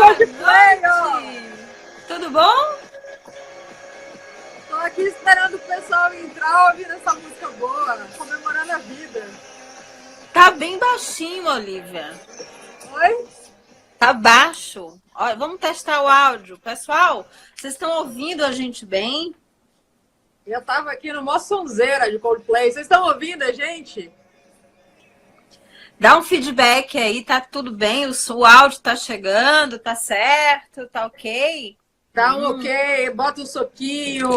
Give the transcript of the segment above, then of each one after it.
Coldplay, ó! Tudo bom? Tô aqui esperando o pessoal entrar ouvindo essa música boa, comemorando a vida. Tá bem baixinho, Olivia. Oi? Tá baixo. Olha, vamos testar o áudio. Pessoal, vocês estão ouvindo a gente bem? Eu tava aqui no mó sonzeira de Coldplay. Vocês estão ouvindo a gente? Dá um feedback aí, tá tudo bem? O áudio tá chegando, tá certo, tá ok? Tá ok, bota um soquinho,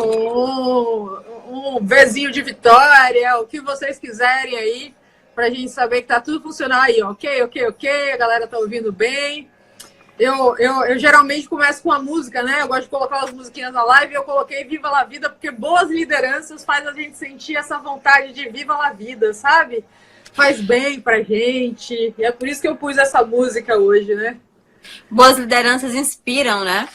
um bezinho de vitória, o que vocês quiserem aí, pra gente saber que tá tudo funcionando aí. Ok, a galera tá ouvindo bem. Eu geralmente começo com a música, né? Eu gosto de colocar as musiquinhas na live e eu coloquei Viva la Vida, porque boas lideranças faz a gente sentir essa vontade de Viva la Vida, sabe? Faz bem pra gente. E é por isso que eu pus essa música hoje, né? Boas lideranças inspiram, né?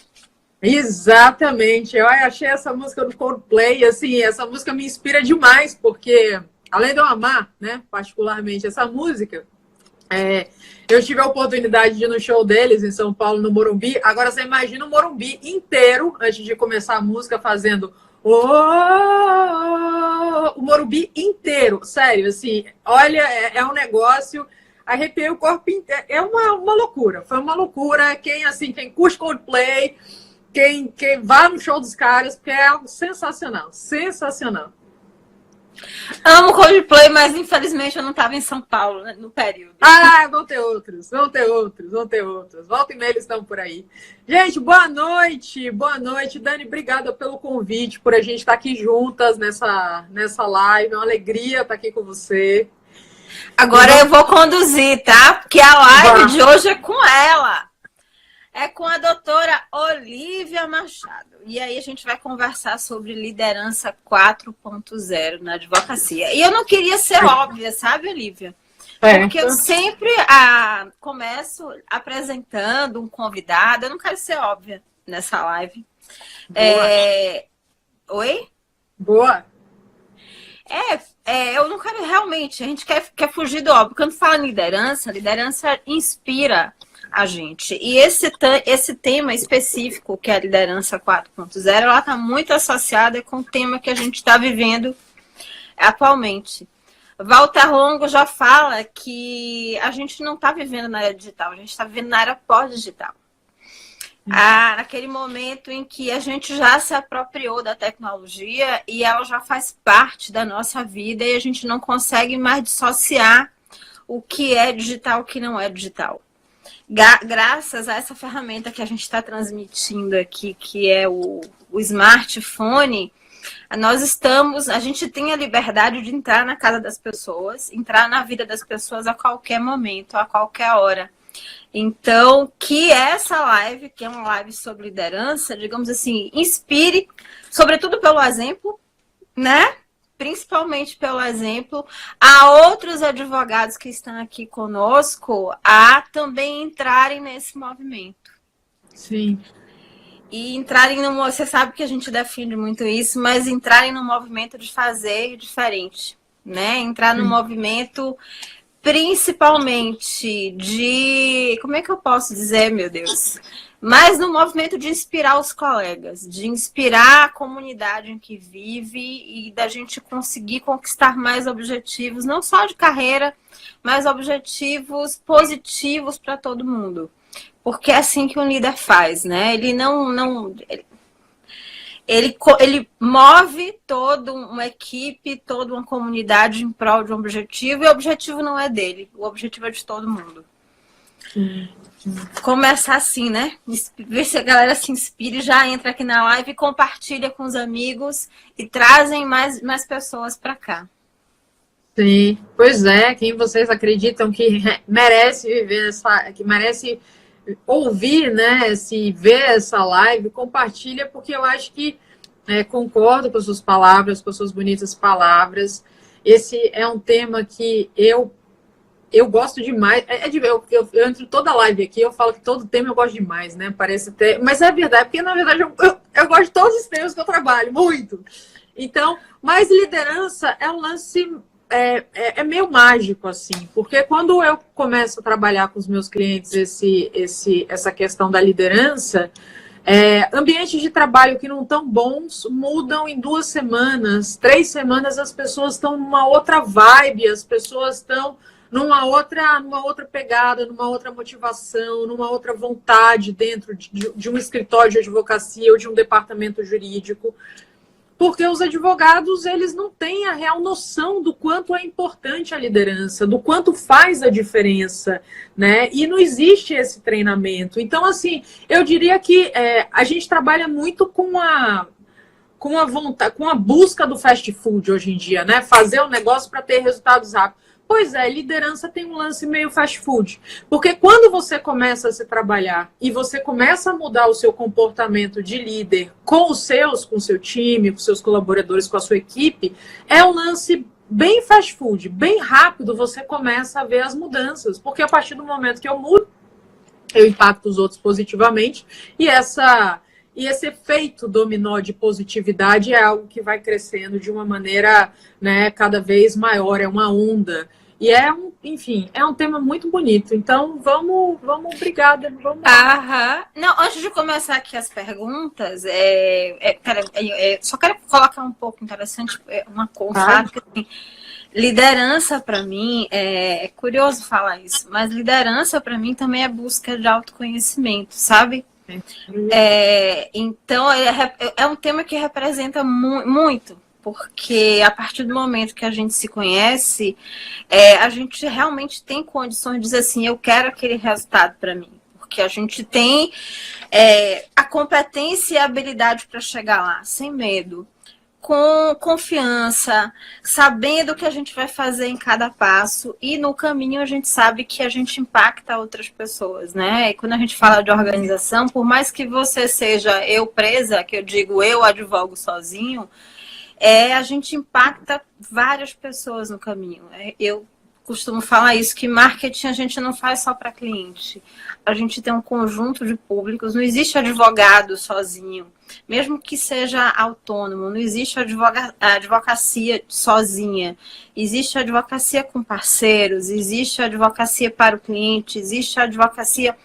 Exatamente. Eu achei essa música do Coldplay, assim, essa música me inspira demais, porque além de eu amar, né, particularmente essa música, eu tive a oportunidade de ir no show deles em São Paulo, no Morumbi. Agora você imagina o Morumbi inteiro, antes de começar a música, fazendo o Morumbi inteiro. Sério, assim, olha, é um negócio, arrepiei o corpo inteiro. É uma loucura, foi uma loucura. Quem curte Coldplay, quem vá no show dos caras, porque é algo sensacional, sensacional. Amo Coldplay, mas infelizmente eu não estava em São Paulo, né, no período. Ah, vão ter outros. Volta e meia eles estão por aí. Gente, boa noite. Dani, obrigada pelo convite, por a gente estar aqui juntas nessa live. É uma alegria estar aqui com você. Agora eu vou conduzir, tá? Porque a live de hoje é com ela. É com a doutora Olivia Machado. E aí a gente vai conversar sobre liderança 4.0 na advocacia. E eu não queria ser óbvia, sabe, Olivia? Porque eu sempre começo apresentando um convidado. Eu não quero ser óbvia nessa live. Oi? Boa. Eu não quero realmente. A gente quer fugir do óbvio. Quando fala em liderança inspira a gente. E esse tema específico, que é a liderança 4.0, ela está muito associada com o tema que a gente está vivendo atualmente. Walter Longo já fala que a gente não está vivendo na era digital, a gente está vivendo na era pós-digital. Naquele momento em que a gente já se apropriou da tecnologia e ela já faz parte da nossa vida e a gente não consegue mais dissociar o que é digital e o que não é digital. Graças a essa ferramenta que a gente está transmitindo aqui, que é o smartphone, a gente tem a liberdade de entrar na casa das pessoas, entrar na vida das pessoas a qualquer momento, a qualquer hora. Então, que essa live, que é uma live sobre liderança, digamos assim, inspire, sobretudo pelo exemplo, né? Principalmente pelo exemplo, a outros advogados que estão aqui conosco a também entrarem nesse movimento. Sim. E entrarem você sabe que a gente defende muito isso, mas entrarem no movimento de fazer diferente, né? Entrar no movimento principalmente de, como é que eu posso dizer, meu Deus? Mas no movimento de inspirar os colegas, de inspirar a comunidade em que vive e da gente conseguir conquistar mais objetivos, não só de carreira, mas objetivos positivos para todo mundo. Porque é assim que um líder faz, né? Ele move toda uma equipe, toda uma comunidade em prol de um objetivo, e o objetivo não é dele, o objetivo é de todo mundo. Começar assim, né? Ver se a galera se inspira e já entra aqui na live, compartilha com os amigos e trazem mais pessoas para cá. Sim, pois é. Quem vocês acreditam que merece viver que merece ouvir, né? Se ver essa live, compartilha, porque eu acho que concordo com as suas palavras, com as suas bonitas palavras. Esse é um tema que eu gosto demais. Eu entro toda live aqui, eu falo que todo tema eu gosto demais, né? Parece até. Mas é verdade, porque na verdade eu gosto de todos os temas que eu trabalho, muito. Então, mas liderança é um lance é meio mágico, assim, porque quando eu começo a trabalhar com os meus clientes essa questão da liderança, ambientes de trabalho que não estão bons mudam em 2 semanas, 3 semanas, as pessoas estão numa outra vibe, as pessoas estão numa outra pegada, numa outra motivação, numa outra vontade dentro de um escritório de advocacia ou de um departamento jurídico. Porque os advogados, eles não têm a real noção do quanto é importante a liderança, do quanto faz a diferença, né? E não existe esse treinamento. Então, assim, eu diria que a gente trabalha muito com a vontade, com a busca do fast food hoje em dia, né? Fazer um negócio para ter resultados rápidos. Pois é, liderança tem um lance meio fast food. Porque quando você começa a se trabalhar e você começa a mudar o seu comportamento de líder com com o seu time, com seus colaboradores, com a sua equipe, é um lance bem fast food, bem rápido você começa a ver as mudanças. Porque a partir do momento que eu mudo, eu impacto os outros positivamente e esse efeito dominó de positividade é algo que vai crescendo de uma maneira, né, cada vez maior, é uma onda. E enfim, é um tema muito bonito. Então, vamos, obrigada. Vamos lá. Não, antes de começar aqui as perguntas, só quero colocar um pouco interessante, um fato que assim, liderança para mim, é curioso falar isso, mas liderança para mim também é busca de autoconhecimento, sabe? Então, é um tema que representa muito, porque a partir do momento que a gente se conhece, a gente realmente tem condições de dizer assim, eu quero aquele resultado para mim, porque a gente tem a competência e a habilidade para chegar lá, sem medo, com confiança, sabendo o que a gente vai fazer em cada passo, e no caminho a gente sabe que a gente impacta outras pessoas, né? E quando a gente fala de organização, por mais que você seja eu presa, que eu digo eu advogo sozinho, a gente impacta várias pessoas no caminho. Eu costumo falar isso, que marketing a gente não faz só para cliente. A gente tem um conjunto de públicos, não existe advogado sozinho, mesmo que seja autônomo, não existe advocacia sozinha. Existe advocacia com parceiros, existe advocacia para o cliente, existe advocacia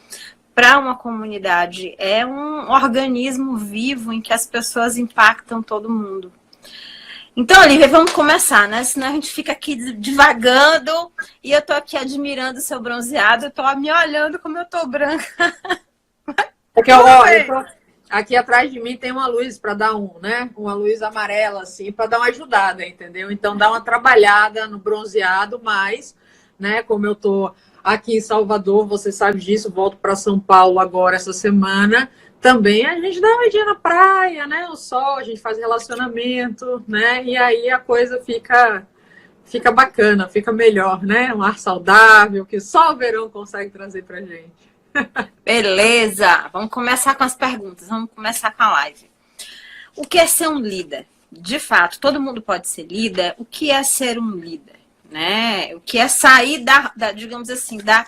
para uma comunidade. É um organismo vivo em que as pessoas impactam todo mundo. Então, Olivia, vamos começar, né? Senão a gente fica aqui divagando e eu tô aqui admirando o seu bronzeado, eu tô me olhando como eu tô branca. Porque aqui atrás de mim tem uma luz para dar uma luz amarela, assim, para dar uma ajudada, entendeu? Então, dá uma trabalhada no bronzeado, mas, né, como eu tô aqui em Salvador, você sabe disso, volto para São Paulo agora essa semana. Também a gente dá uma idinha na praia, né? O sol, a gente faz relacionamento, né? E aí a coisa fica bacana, fica melhor, né? Um ar saudável que só o verão consegue trazer pra gente. Beleza! Vamos começar com as perguntas, vamos começar com a live. O que é ser um líder? De fato, todo mundo pode ser líder. O que é ser um líder? Né? O que é sair digamos assim, da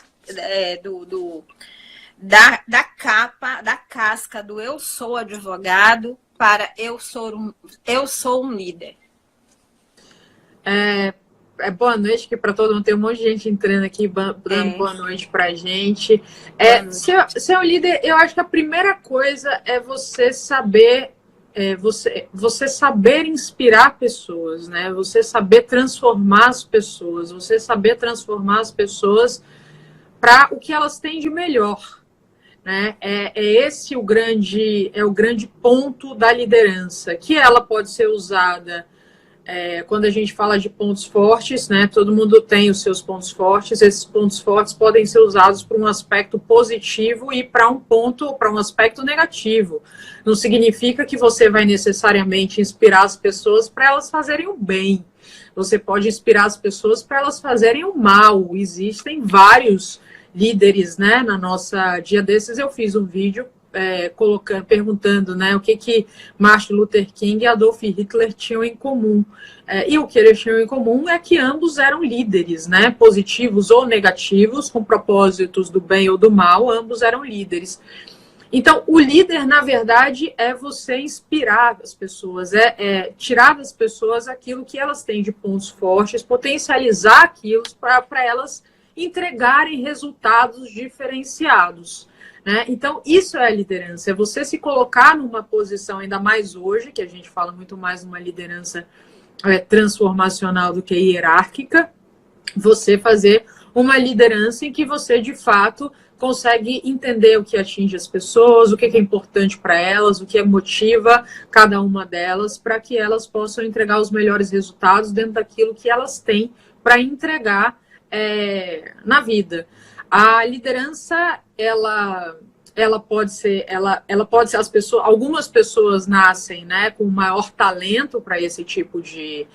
capa, da casca do eu sou advogado para eu sou um líder. Boa noite aqui para todo mundo. Tem um monte de gente entrando aqui, dando boa noite para a gente. Ser um líder, eu acho que a primeira coisa é você saber, você saber inspirar pessoas, né? Você saber transformar as pessoas, você saber transformar as pessoas para o que elas têm de melhor. Né? Esse o grande ponto da liderança, que ela pode ser usada quando a gente fala de pontos fortes, né? Todo mundo tem os seus pontos fortes, esses pontos fortes podem ser usados para um aspecto positivo e para um aspecto negativo. Não significa que você vai necessariamente inspirar as pessoas para elas fazerem o bem. Você pode inspirar as pessoas para elas fazerem o mal. Existem vários líderes, né? Na nossa dia desses eu fiz um vídeo perguntando, né, o que Martin Luther King e Adolf Hitler tinham em comum. E o que eles tinham em comum é que ambos eram líderes, né? Positivos ou negativos, com propósitos do bem ou do mal, ambos eram líderes. Então, o líder, na verdade, é você inspirar as pessoas, tirar das pessoas aquilo que elas têm de pontos fortes, potencializar aquilo para elas entregarem resultados diferenciados, né? Então, isso é a liderança, é você se colocar numa posição, ainda mais hoje, que a gente fala muito mais numa liderança transformacional do que hierárquica, você fazer uma liderança em que você, de fato, consegue entender o que atinge as pessoas, o que é importante para elas, o que motiva cada uma delas, para que elas possam entregar os melhores resultados dentro daquilo que elas têm para entregar na vida. A liderança, ela pode ser, algumas pessoas nascem, né, com maior talento para esse tipo de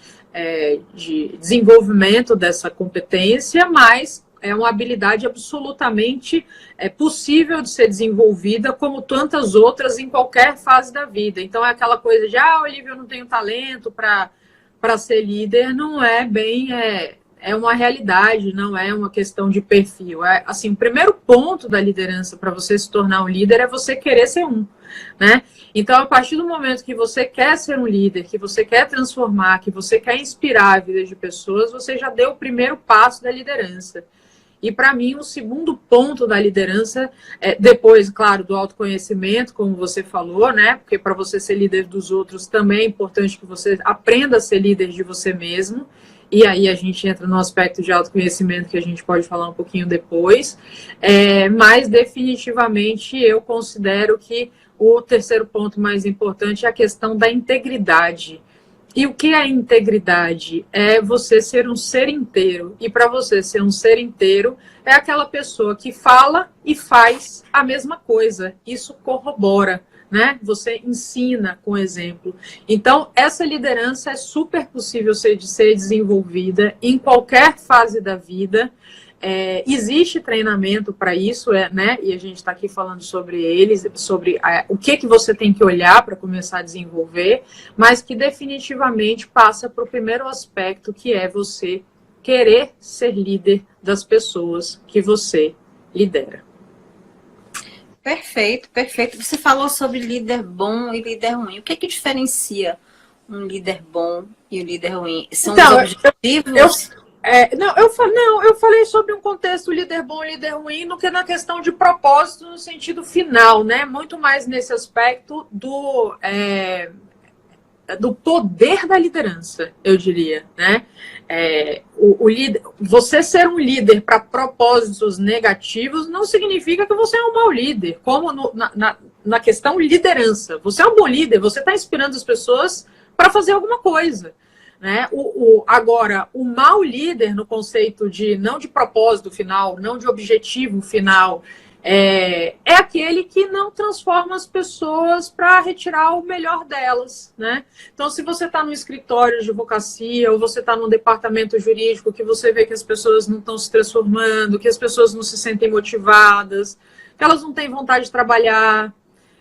desenvolvimento dessa competência, mas é uma habilidade absolutamente possível de ser desenvolvida, como tantas outras em qualquer fase da vida. Então é aquela coisa de, Olivia, eu não tenho talento para ser líder, não é bem, é uma realidade, não é uma questão de perfil. Assim, o primeiro ponto da liderança para você se tornar um líder é você querer ser um, né? Então, a partir do momento que você quer ser um líder, que você quer transformar, que você quer inspirar a vida de pessoas, você já deu o primeiro passo da liderança. E, para mim, o segundo ponto da liderança, depois, claro, do autoconhecimento, como você falou, né? Porque para você ser líder dos outros, também é importante que você aprenda a ser líder de você mesmo. E aí a gente entra no aspecto de autoconhecimento que a gente pode falar um pouquinho depois. Mas, definitivamente, eu considero que o terceiro ponto mais importante é a questão da integridade. E o que é integridade? É você ser um ser inteiro. E para você ser um ser inteiro, é aquela pessoa que fala e faz a mesma coisa. Isso corrobora, né? Você ensina com exemplo. Então, essa liderança é super possível de ser desenvolvida em qualquer fase da vida. Existe treinamento para isso, né? E a gente está aqui falando sobre eles, sobre o que você tem que olhar para começar a desenvolver, mas que definitivamente passa para o primeiro aspecto, que é você querer ser líder das pessoas que você lidera. Perfeito, perfeito. Você falou sobre líder bom e líder ruim. O que diferencia um líder bom e um líder ruim? São os objetivos? Eu falei sobre um contexto líder bom e líder ruim do que na questão de propósito no sentido final, né? Muito mais nesse aspecto do poder da liderança, eu diria, né? Você ser um líder para propósitos negativos não significa que você é um mau líder, como na questão liderança. Você é um bom líder, você está inspirando as pessoas para fazer alguma coisa. Né? Agora, o mau líder, no conceito não de propósito final, não de objetivo final, é aquele que não transforma as pessoas para retirar o melhor delas. Né? Então, se você está no escritório de advocacia ou você está num departamento jurídico que você vê que as pessoas não estão se transformando, que as pessoas não se sentem motivadas, que elas não têm vontade de trabalhar,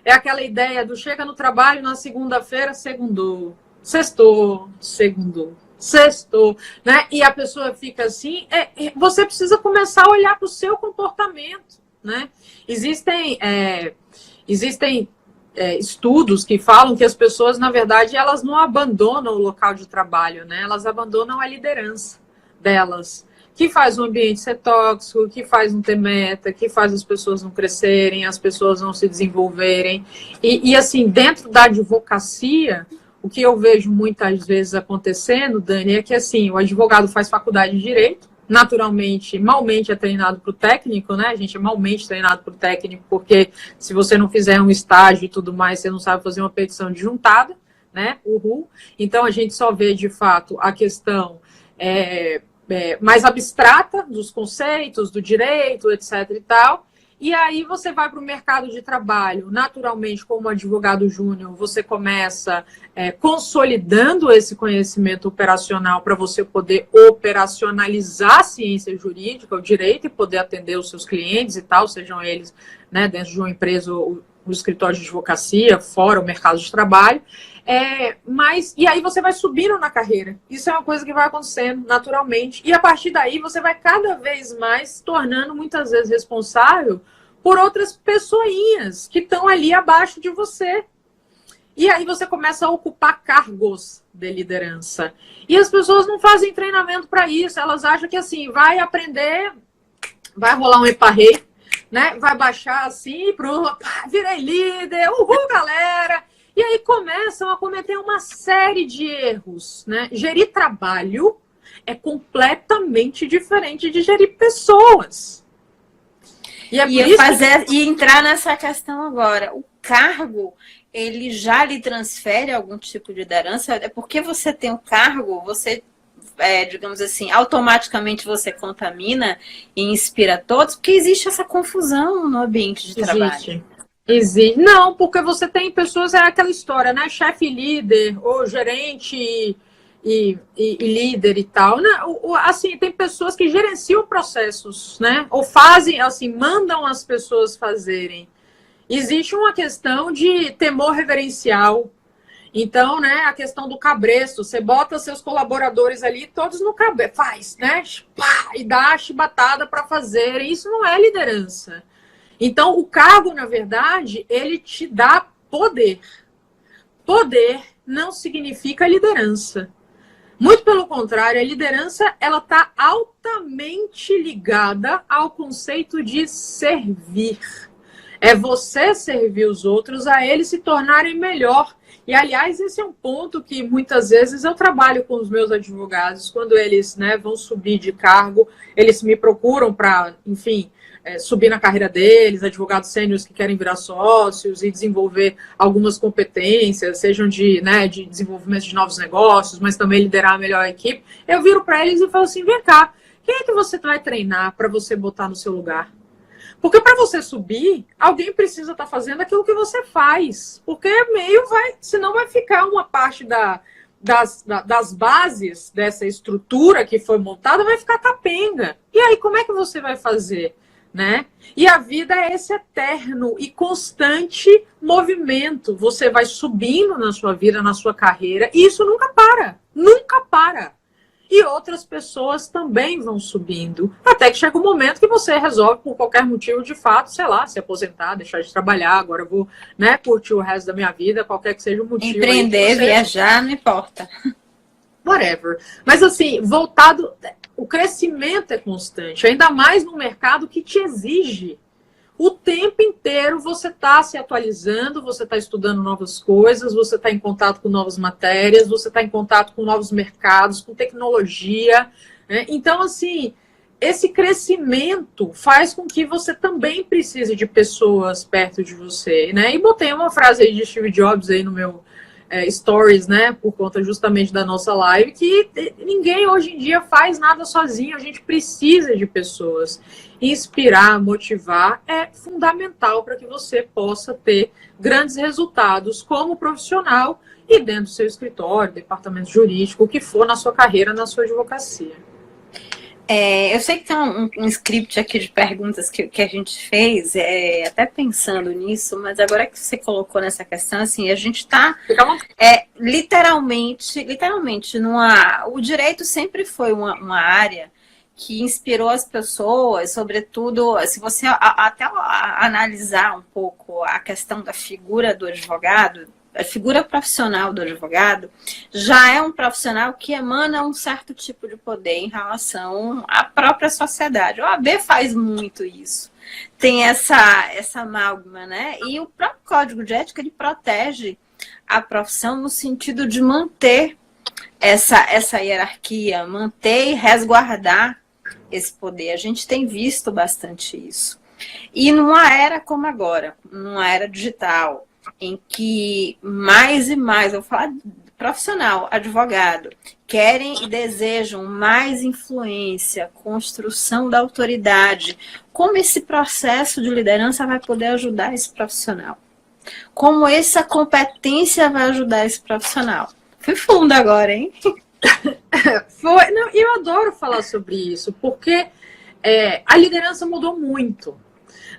é aquela ideia do chega no trabalho na segunda-feira, segundou. Sextou, segundo, sextou, né? E a pessoa fica assim, você precisa começar a olhar para o seu comportamento, né? Existem estudos que falam que as pessoas, na verdade, elas não abandonam o local de trabalho, né? Elas abandonam a liderança delas, que faz o ambiente ser tóxico, que faz não ter meta, que faz as pessoas não crescerem, as pessoas não se desenvolverem. E assim, dentro da advocacia, o que eu vejo muitas vezes acontecendo, Dani, é que assim, o advogado faz faculdade de Direito, naturalmente, malmente é treinado para o técnico, né? A gente é malmente treinado para o técnico, porque se você não fizer um estágio e tudo mais, você não sabe fazer uma petição disjuntada, né? Uhul. Então, a gente só vê, de fato, a questão mais abstrata dos conceitos, do direito, etc. e tal. E aí você vai para o mercado de trabalho, naturalmente, como advogado júnior, você começa consolidando esse conhecimento operacional para você poder operacionalizar a ciência jurídica, o direito, e poder atender os seus clientes e tal, sejam eles, né, dentro de uma empresa, o escritório de advocacia, fora o mercado de trabalho. E aí você vai subindo na carreira. Isso é uma coisa que vai acontecendo naturalmente. E a partir daí você vai cada vez mais se tornando muitas vezes responsável por outras pessoinhas que estão ali abaixo de você. E aí você começa a ocupar cargos de liderança. E as pessoas não fazem treinamento para isso. Elas acham que assim, vai aprender, vai rolar um eparrei, né? Vai baixar assim, virei líder, uhul, galera. E aí começam a cometer uma série de erros, né? Gerir trabalho é completamente diferente de gerir pessoas. E entrar nessa questão agora. O cargo, ele já lhe transfere algum tipo de liderança? É porque você tem o cargo, você, digamos assim, automaticamente você contamina e inspira todos, porque existe essa confusão no ambiente de trabalho. Existe. Não, porque você tem pessoas, é aquela história, né? Chefe líder, ou gerente e líder e tal, né? Assim, tem pessoas que gerenciam processos, né? Ou fazem, assim, mandam as pessoas fazerem. Existe uma questão de temor reverencial. Então, né, a questão do cabresto, você bota seus colaboradores ali, todos no cabresto, faz, né? Pá, e dá a chibatada para fazerem. Isso não é liderança. Então, o cargo, na verdade, ele te dá poder. Poder não significa liderança. Muito pelo contrário, a liderança ela está altamente ligada ao conceito de servir. É você servir os outros a eles se tornarem melhor. E, aliás, esse é um ponto que muitas vezes eu trabalho com os meus advogados, quando eles, né, vão subir de cargo, eles me procuram para, enfim, subir na carreira deles, advogados sêniores que querem virar sócios e desenvolver algumas competências, sejam de desenvolvimento de novos negócios, mas também liderar melhor a equipe. Eu viro para eles e falo assim, vem cá, quem é que você vai treinar para você botar no seu lugar? Porque para você subir, alguém precisa estar fazendo aquilo que você faz. Porque senão vai ficar uma parte das bases dessa estrutura que foi montada, vai ficar capenga. E aí, como é que você vai fazer? Né? E a vida é esse eterno e constante movimento. Você vai subindo na sua vida, na sua carreira, e isso nunca para. Nunca para. E outras pessoas também vão subindo. Até que chega um momento que você resolve, por qualquer motivo, de fato, sei lá, se aposentar, deixar de trabalhar, agora eu vou, né, curtir o resto da minha vida, qualquer que seja o motivo. Empreender, viajar, não importa. Whatever. Mas assim, voltado, o crescimento é constante, ainda mais no mercado que te exige. O tempo inteiro você está se atualizando, você está estudando novas coisas, você está em contato com novas matérias, você está em contato com novos mercados, com tecnologia, né? Então, assim, esse crescimento faz com que você também precise de pessoas perto de você, né? E botei uma frase aí de Steve Jobs aí no meu stories, né? Por conta justamente da nossa live, que ninguém hoje em dia faz nada sozinho, a gente precisa de pessoas. Inspirar, motivar é fundamental para que você possa ter grandes resultados como profissional e dentro do seu escritório, departamento jurídico, o que for na sua carreira, na sua advocacia. Eu sei que tem um script aqui de perguntas que a gente fez, até pensando nisso, mas agora que você colocou nessa questão, assim, a gente está literalmente o direito sempre foi uma área que inspirou as pessoas, sobretudo, se você até analisar um pouco a questão da figura do advogado, a figura profissional do advogado já é um profissional que emana um certo tipo de poder em relação à própria sociedade. O AB faz muito isso. Tem essa amálgama, né? E o próprio Código de Ética, ele protege a profissão no sentido de manter essa hierarquia, manter e resguardar esse poder. A gente tem visto bastante isso. E numa era como agora, numa era digital, em que mais e mais, eu vou falar profissional, advogado, querem e desejam mais influência, construção da autoridade, como esse processo de liderança vai poder ajudar esse profissional? Como essa competência vai ajudar esse profissional? Fui fundo agora, hein? Não, eu adoro falar sobre isso, porque a liderança mudou muito.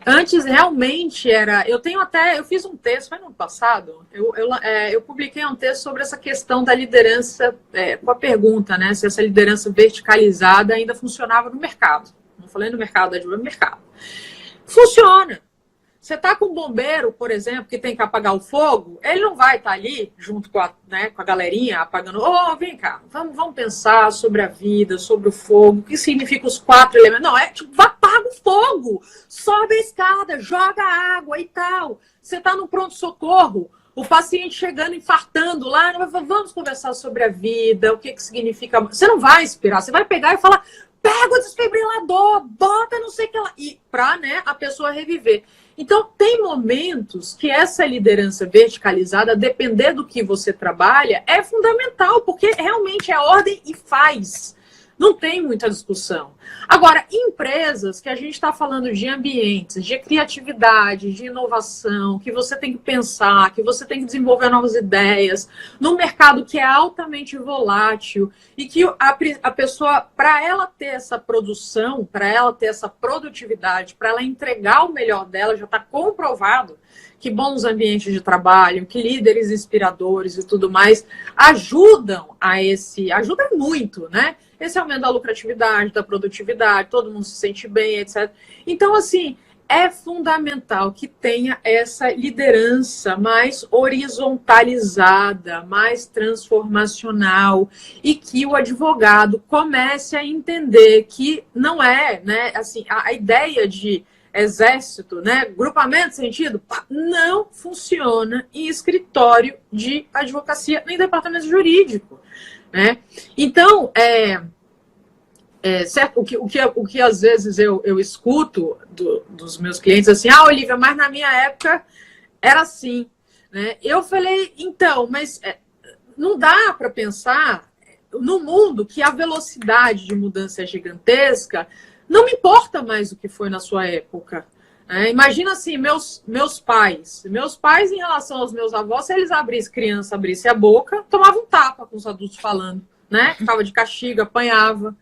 Antes, realmente, eu fiz um texto, foi no ano passado, eu publiquei um texto sobre essa questão da liderança, com a pergunta, né, se essa liderança verticalizada ainda funcionava no mercado. Não falei no mercado, no mercado. Funciona. Você tá com um bombeiro, por exemplo, que tem que apagar o fogo, ele não vai estar ali junto com com a galerinha apagando. Vem cá, vamos pensar sobre a vida, sobre o fogo, o que significa os 4 elementos. Não, tipo, apaga o fogo, sobe a escada, joga água e tal. Você tá no pronto-socorro, o paciente chegando, infartando lá, vamos conversar sobre a vida, o que significa. Você não vai inspirar, você vai pegar e falar, pega o desfibrilador, bota não sei o que lá, e para, né, a pessoa reviver. Então, tem momentos que essa liderança verticalizada, depender do que você trabalha, é fundamental, porque realmente é ordem e faz. Não tem muita discussão. Agora, empresas que a gente está falando de ambientes, de criatividade, de inovação, que você tem que pensar, que você tem que desenvolver novas ideias, num mercado que é altamente volátil e que a pessoa, para ela ter essa produção, para ela ter essa produtividade, para ela entregar o melhor dela, já está comprovado que bons ambientes de trabalho, que líderes inspiradores e tudo mais ajudam ajudam muito, né? Esse aumento da lucratividade, da produtividade, todo mundo se sente bem, etc. Então, assim, é fundamental que tenha essa liderança mais horizontalizada, mais transformacional, e que o advogado comece a entender que não é, né, assim, a ideia de exército, né, grupamento de sentido, não funciona em escritório de advocacia nem departamento jurídico, né? Então, certo, o que às vezes eu escuto dos meus clientes assim, Olivia, mas na minha época era assim, né? Eu falei, então, mas não dá para pensar no mundo que a velocidade de mudança é gigantesca. Não me importa mais o que foi na sua época. Imagina assim, meus pais em relação aos meus avós, se eles criança abrisse a boca, tomavam um tapa com os adultos falando, né? Ficava de castigo, apanhava.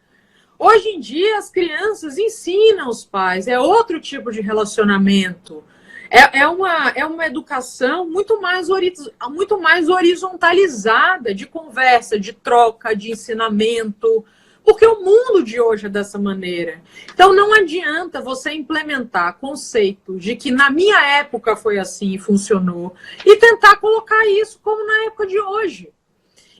Hoje em dia, as crianças ensinam os pais, é outro tipo de relacionamento. É uma educação muito mais horizontalizada, de conversa, de troca, de ensinamento, porque o mundo de hoje é dessa maneira. Então, não adianta você implementar conceitos de que na minha época foi assim e funcionou, e tentar colocar isso como na época de hoje.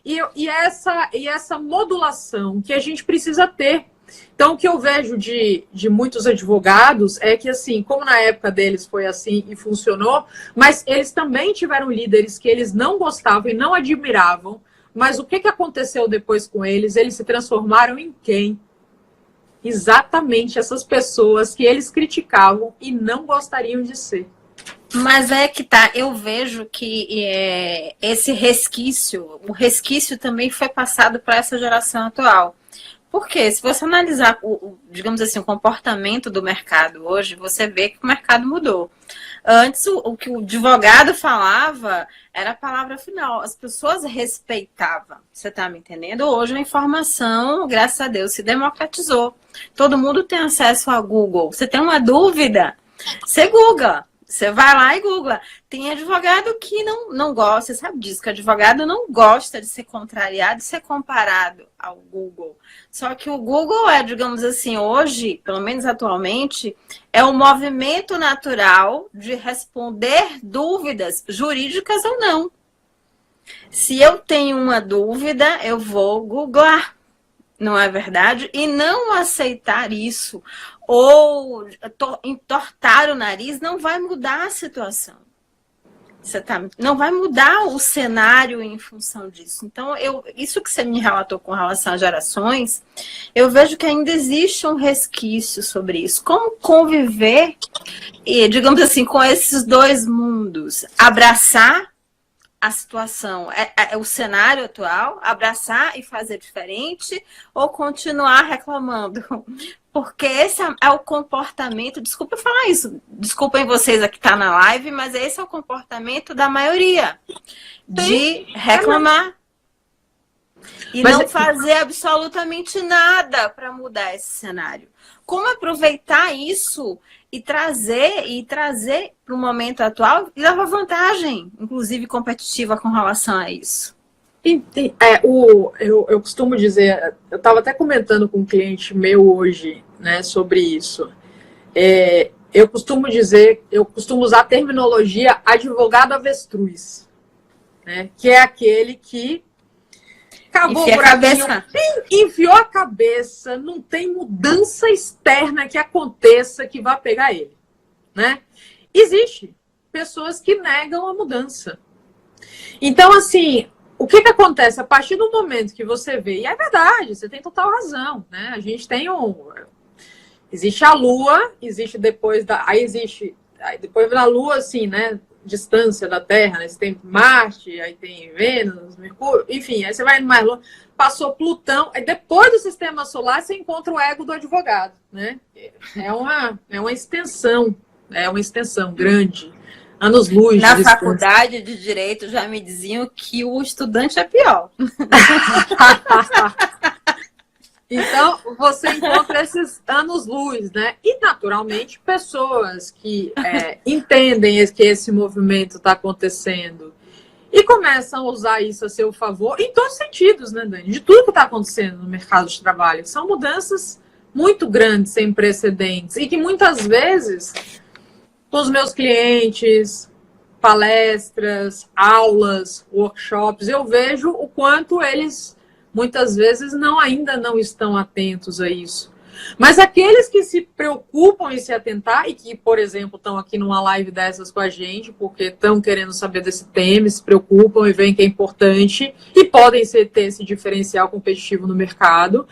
E essa modulação que a gente precisa ter. Então, o que eu vejo de muitos advogados é que, assim, como na época deles foi assim e funcionou, mas eles também tiveram líderes que eles não gostavam e não admiravam, mas o que aconteceu depois com eles? Eles se transformaram em quem? Exatamente essas pessoas que eles criticavam e não gostariam de ser. Mas é que tá, eu vejo que esse resquício, o resquício também foi passado para essa geração atual. Porque se você analisar, digamos assim, o comportamento do mercado hoje, você vê que o mercado mudou. Antes, o que o advogado falava era a palavra final. As pessoas respeitavam. Você está me entendendo? Hoje a informação, graças a Deus, se democratizou. Todo mundo tem acesso ao Google. Você tem uma dúvida? Você googla. Você vai lá e googla. Tem advogado que não gosta, você sabe disso, que advogado não gosta de ser contrariado, de ser comparado ao Google. Só que o Google digamos assim, hoje, pelo menos atualmente, é um movimento natural de responder dúvidas jurídicas ou não. Se eu tenho uma dúvida, eu vou googlar. Não é verdade? E não aceitar isso ou entortar o nariz não vai mudar a situação. Não vai mudar o cenário em função disso. Então, isso que você me relatou com relação às gerações, eu vejo que ainda existe um resquício sobre isso. Como conviver, digamos assim, com esses dois mundos? Abraçar a situação, o cenário atual, abraçar e fazer diferente ou continuar reclamando? Porque esse é o comportamento, desculpa falar isso, desculpem vocês aqui que tá na live, mas esse é o comportamento da maioria, de reclamar e não fazer absolutamente nada para mudar esse cenário. Como aproveitar isso e trazer para o momento atual e levar vantagem, inclusive competitiva, com relação a isso? Eu costumo dizer, eu estava até comentando com um cliente meu hoje, né, sobre isso. eu costumo usar a terminologia advogado avestruz, né? Que é aquele que cavou o buraquinho, enfiou a cabeça, não tem mudança externa que aconteça que vá pegar ele, né? Existe pessoas que negam a mudança. Então, assim, o que acontece? A partir do momento que você vê, e é verdade, você tem total razão, né? A gente tem existe a Lua, existe depois da... Aí depois da Lua, assim, né? Distância da Terra, né? Você tem Marte, aí tem Vênus, Mercúrio, enfim, aí você vai no mais longe, passou Plutão, aí depois do sistema solar você encontra o ego do advogado, né? É uma extensão grande, anos-luz. Na faculdade de Direito já me diziam que o estudante é pior. Então, você encontra esses anos-luz, né? E, naturalmente, pessoas que entendem que esse movimento está acontecendo e começam a usar isso a seu favor, em todos os sentidos, né, Dani? De tudo que está acontecendo no mercado de trabalho. São mudanças muito grandes, sem precedentes, e que muitas vezes, com os meus clientes, palestras, aulas, workshops, eu vejo o quanto eles... muitas vezes ainda não estão atentos a isso. Mas aqueles que se preocupam em se atentar e que, por exemplo, estão aqui numa live dessas com a gente, porque estão querendo saber desse tema, se preocupam e veem que é importante e podem ter esse diferencial competitivo no mercado,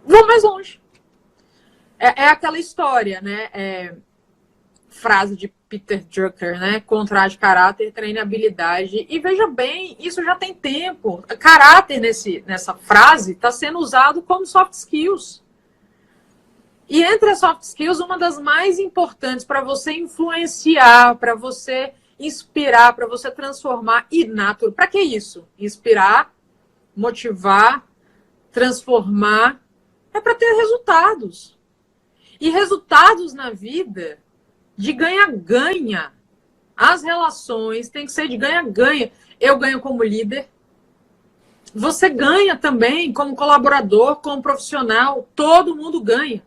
vão mais longe. É aquela história, né? Frase de Peter Drucker, né? Contrário de caráter, treine habilidade. E veja bem, isso já tem tempo. Caráter nessa frase está sendo usado como soft skills. E entre as soft skills, uma das mais importantes para você influenciar, para você inspirar, para você transformar e natural. Para que isso? Inspirar, motivar, transformar, é para ter resultados. E resultados na vida de ganha-ganha. As relações têm que ser de ganha-ganha. Eu ganho como líder. Você ganha também como colaborador, como profissional. Todo mundo ganha.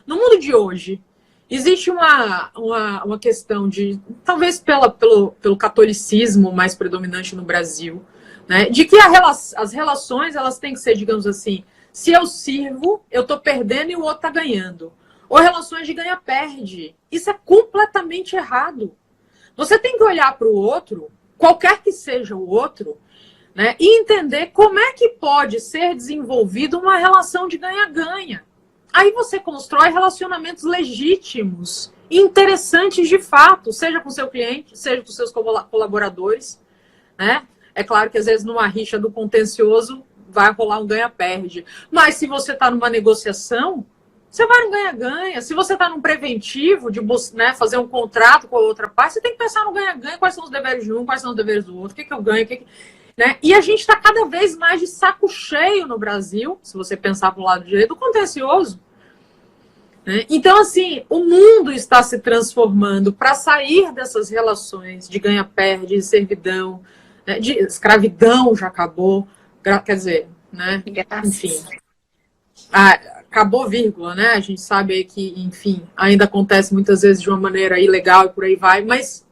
No mundo de hoje, existe uma questão de, talvez pelo catolicismo mais predominante no Brasil, né, de que as relações elas têm que ser, digamos assim, se eu sirvo, eu estou perdendo e o outro está ganhando. Ou relações de ganha-perde. Isso é completamente errado. Você tem que olhar para o outro, qualquer que seja o outro, né, e entender como é que pode ser desenvolvida uma relação de ganha-ganha. Aí você constrói relacionamentos legítimos, interessantes de fato, seja com seu cliente, seja com seus colaboradores, né? É claro que às vezes numa rixa do contencioso vai rolar um ganha-perde. Mas se você está numa negociação, você vai no ganha-ganha. Se você está num preventivo, de, né, fazer um contrato com a outra parte, você tem que pensar no ganha-ganha, quais são os deveres de um, quais são os deveres do outro, o que eu ganho, né? E a gente está cada vez mais de saco cheio no Brasil, se você pensar para o lado direito, do contencioso. Né? Então, assim, o mundo está se transformando para sair dessas relações de ganha-perde, de servidão, né? De escravidão já acabou, quer dizer, né? Enfim, acabou, vírgula, né? A gente sabe aí que, enfim, ainda acontece muitas vezes de uma maneira ilegal e por aí vai, mas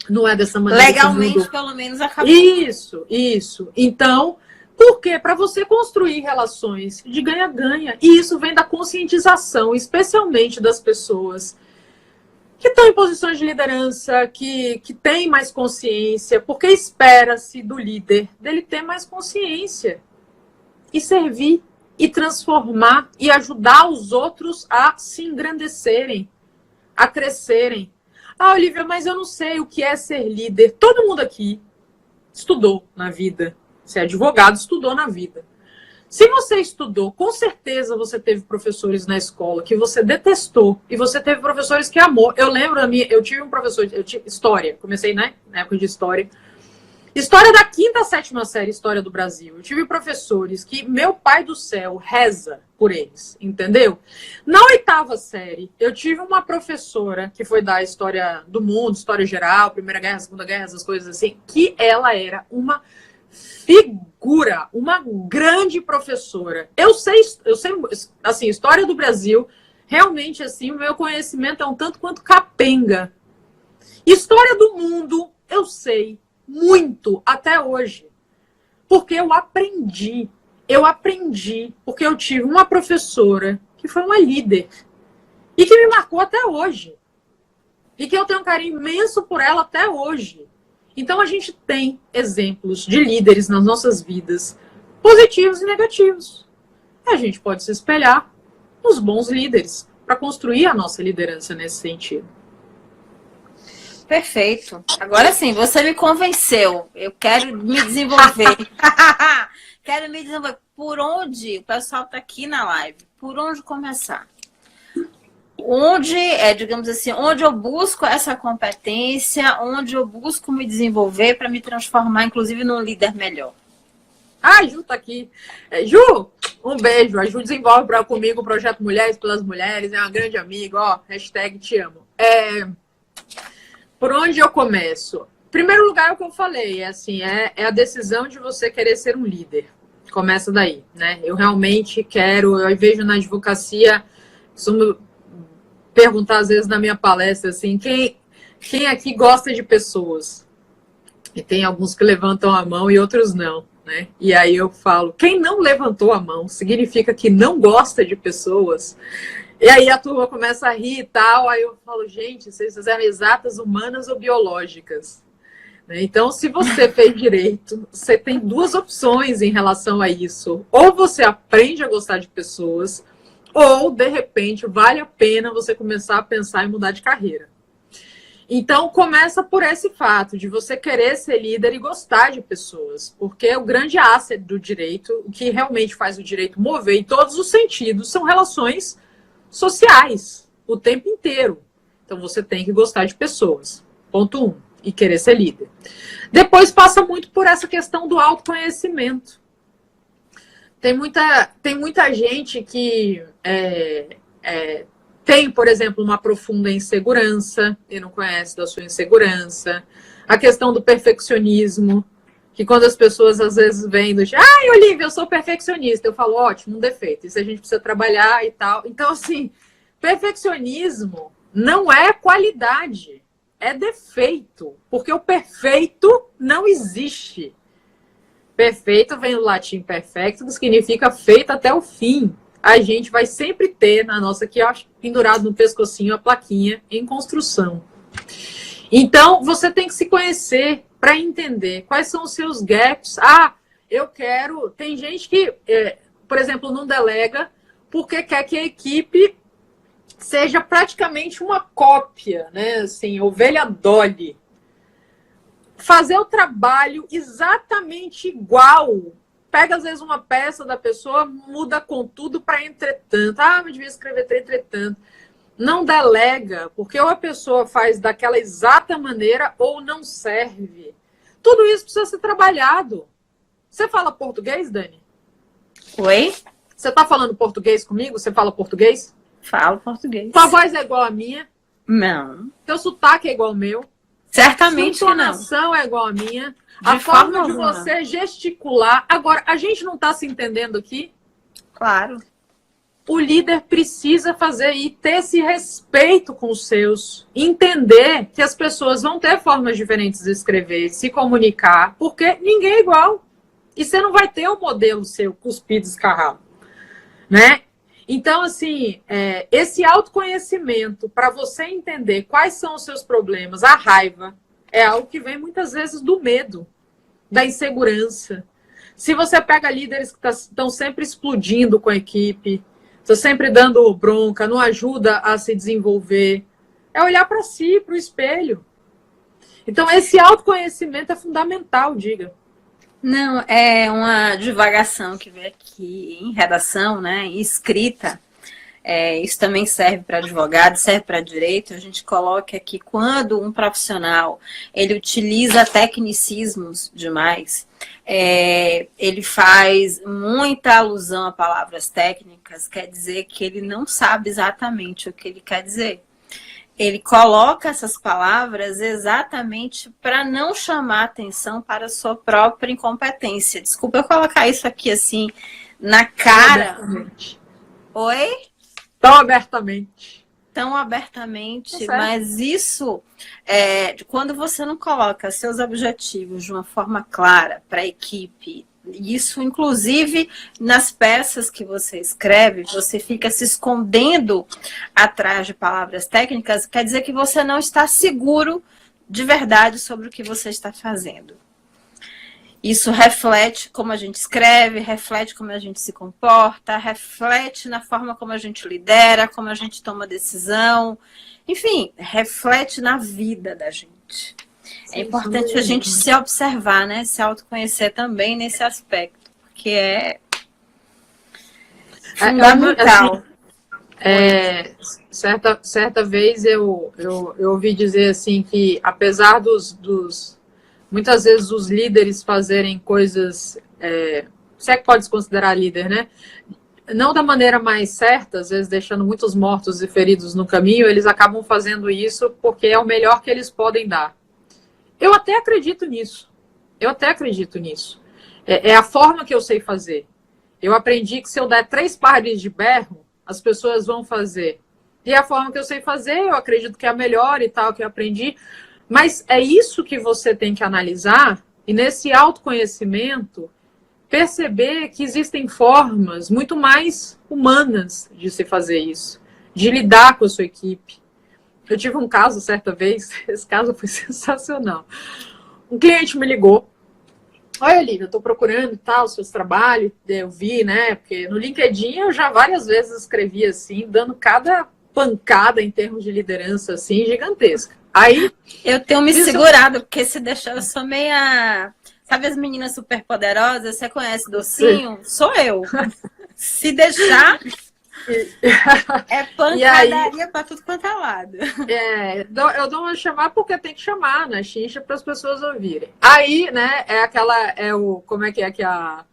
não é dessa maneira. Legalmente, pelo menos, acabou. Isso. Então, por quê? Para você construir relações de ganha-ganha. E isso vem da conscientização, especialmente das pessoas que estão em posições de liderança, que têm mais consciência, porque espera-se do líder dele ter mais consciência e servir e transformar e ajudar os outros a se engrandecerem, a crescerem. Ah, Olivia, mas eu não sei o que é ser líder. Todo mundo aqui estudou na vida. Você é advogado, estudou na vida. Se você estudou, com certeza você teve professores na escola que você detestou e você teve professores que amou. Eu lembro eu tive um professor, história, comecei, né, na época de história. História da 5ª, 7ª série, história do Brasil. Eu tive professores que meu pai do céu reza por eles, entendeu? Na 8ª série, eu tive uma professora que foi dar história do mundo, história geral, Primeira Guerra, Segunda Guerra, essas coisas assim, que ela era uma figura, uma grande professora. Eu sei, assim, história do Brasil, realmente, assim, o meu conhecimento é um tanto quanto capenga. História do mundo, eu sei muito até hoje. Porque eu aprendi. Eu aprendi porque eu tive uma professora que foi uma líder e que me marcou até hoje. E que eu tenho um carinho imenso por ela até hoje. Então, a gente tem exemplos de líderes nas nossas vidas, positivos e negativos. E a gente pode se espelhar nos bons líderes para construir a nossa liderança nesse sentido. Perfeito. Agora sim, você me convenceu. Eu quero me desenvolver. Quero me desenvolver. Por onde? O pessoal está aqui na live. Por onde começar? Onde, digamos assim, onde eu busco essa competência, onde eu busco me desenvolver para me transformar, inclusive, num líder melhor. Ah, Ju tá aqui. Ju, um beijo. A Ju desenvolve comigo o projeto Mulheres pelas Mulheres. É uma grande amiga, ó. Hashtag te amo. Por onde eu começo? Primeiro lugar, é o que eu falei, é a decisão de você querer ser um líder. Começa daí, né? Eu realmente quero, eu vejo na advocacia, costumo perguntar às vezes na minha palestra, assim, quem aqui gosta de pessoas? E tem alguns que levantam a mão e outros não, né? E aí eu falo, quem não levantou a mão significa que não gosta de pessoas. E aí a turma começa a rir e tal, aí eu falo, gente, vocês fizeram exatas, humanas ou biológicas? Então, se você fez direito, você tem duas opções em relação a isso. Ou você aprende a gostar de pessoas, ou, de repente, vale a pena você começar a pensar em mudar de carreira. Então, começa por esse fato de você querer ser líder e gostar de pessoas. Porque o grande asset do direito, o que realmente faz o direito mover em todos os sentidos, são relações sociais, o tempo inteiro. Então, você tem que gostar de pessoas. Ponto 1. E querer ser líder. Depois passa muito por essa questão do autoconhecimento. Tem muita gente que tem, por exemplo, uma profunda insegurança e não conhece da sua insegurança. A questão do perfeccionismo, que quando as pessoas às vezes vêm do tipo, Olivia, eu sou perfeccionista. Eu falo, ótimo, um defeito. Isso a gente precisa trabalhar e tal. Então, assim, perfeccionismo não é qualidade. É defeito, porque o perfeito não existe. Perfeito vem do latim perfecto, que significa feito até o fim. A gente vai sempre ter na nossa, aqui, ó, pendurado no pescocinho, a plaquinha em construção. Então, você tem que se conhecer para entender quais são os seus gaps. Eu quero... Tem gente que, por exemplo, não delega porque quer que a equipe seja praticamente uma cópia, né? Assim, ovelha Dolly. Fazer o trabalho exatamente igual. Pega, às vezes, uma peça da pessoa, muda contudo para entretanto. Mas devia escrever entretanto. Não delega, porque ou a pessoa faz daquela exata maneira ou não serve. Tudo isso precisa ser trabalhado. Você fala português, Dani? Oi? Você está falando português comigo? Você fala português? Falo português. Sua voz é igual à minha? Não. Seu sotaque é igual ao meu? Certamente Sua não. entonação é igual à minha? De A forma de alguma. você gesticular. Agora, a gente não está se entendendo aqui? Claro. O líder precisa fazer e ter esse respeito com os seus. Entender que as pessoas vão ter formas diferentes de escrever, se comunicar, porque ninguém é igual. E você não vai ter um modelo seu cuspido, escarrado, né? Então, assim, esse autoconhecimento para você entender quais são os seus problemas, a raiva, é algo que vem muitas vezes do medo, da insegurança. Se você pega líderes que estão sempre explodindo com a equipe, estão sempre dando bronca, não ajuda a se desenvolver, é olhar para si, para o espelho. Então, esse autoconhecimento é fundamental, diga. Não, é uma divagação que veio aqui em redação, né, escrita. Isso também serve para advogado, serve para direito. A gente coloca que quando um profissional ele utiliza tecnicismos demais, ele faz muita alusão a palavras técnicas, quer dizer que ele não sabe exatamente o que ele quer dizer. Ele coloca essas palavras exatamente para não chamar atenção para a sua própria incompetência. Desculpa eu colocar isso aqui assim na cara. Exatamente. Oi? tão abertamente. Tão abertamente, Tá certo. mas isso, quando você não coloca seus objetivos de uma forma clara para a equipe, isso inclusive nas peças que você escreve, você fica se escondendo atrás de palavras técnicas, quer dizer que você não está seguro de verdade sobre o que você está fazendo. Isso reflete como a gente escreve, reflete como a gente se comporta, reflete na forma como a gente lidera, como a gente toma decisão. Enfim, reflete na vida da gente. É importante a gente se observar, né? Se autoconhecer também nesse aspecto, porque é fundamental. Certa vez eu ouvi dizer assim que apesar muitas vezes os líderes fazerem coisas, se é que pode se considerar líder, né? Não da maneira mais certa, às vezes deixando muitos mortos e feridos no caminho, eles acabam fazendo isso porque é o melhor que eles podem dar. Eu até acredito nisso. É a forma que eu sei fazer. Eu aprendi que se eu der 3 pares de berro, as pessoas vão fazer. E a forma que eu sei fazer, eu acredito que é a melhor e tal, que eu aprendi. Mas é isso que você tem que analisar, e nesse autoconhecimento, perceber que existem formas muito mais humanas de se fazer isso, de lidar com a sua equipe. Eu tive um caso certa vez, esse caso foi sensacional. Um cliente me ligou. Olha, Olivia, eu estou procurando e tal, seus trabalhos. Eu vi, né? Porque no LinkedIn eu já várias vezes escrevi assim, dando cada pancada em termos de liderança assim, gigantesca. Aí eu tenho me segurado, porque se deixar eu sou meia... Sabe as meninas superpoderosas? Você conhece Docinho? Sim. Sou eu. Se deixar, é pancadaria para tudo quanto é lado. Eu dou uma chamar porque tem que chamar na xincha para as pessoas ouvirem. Aí, né, como é que a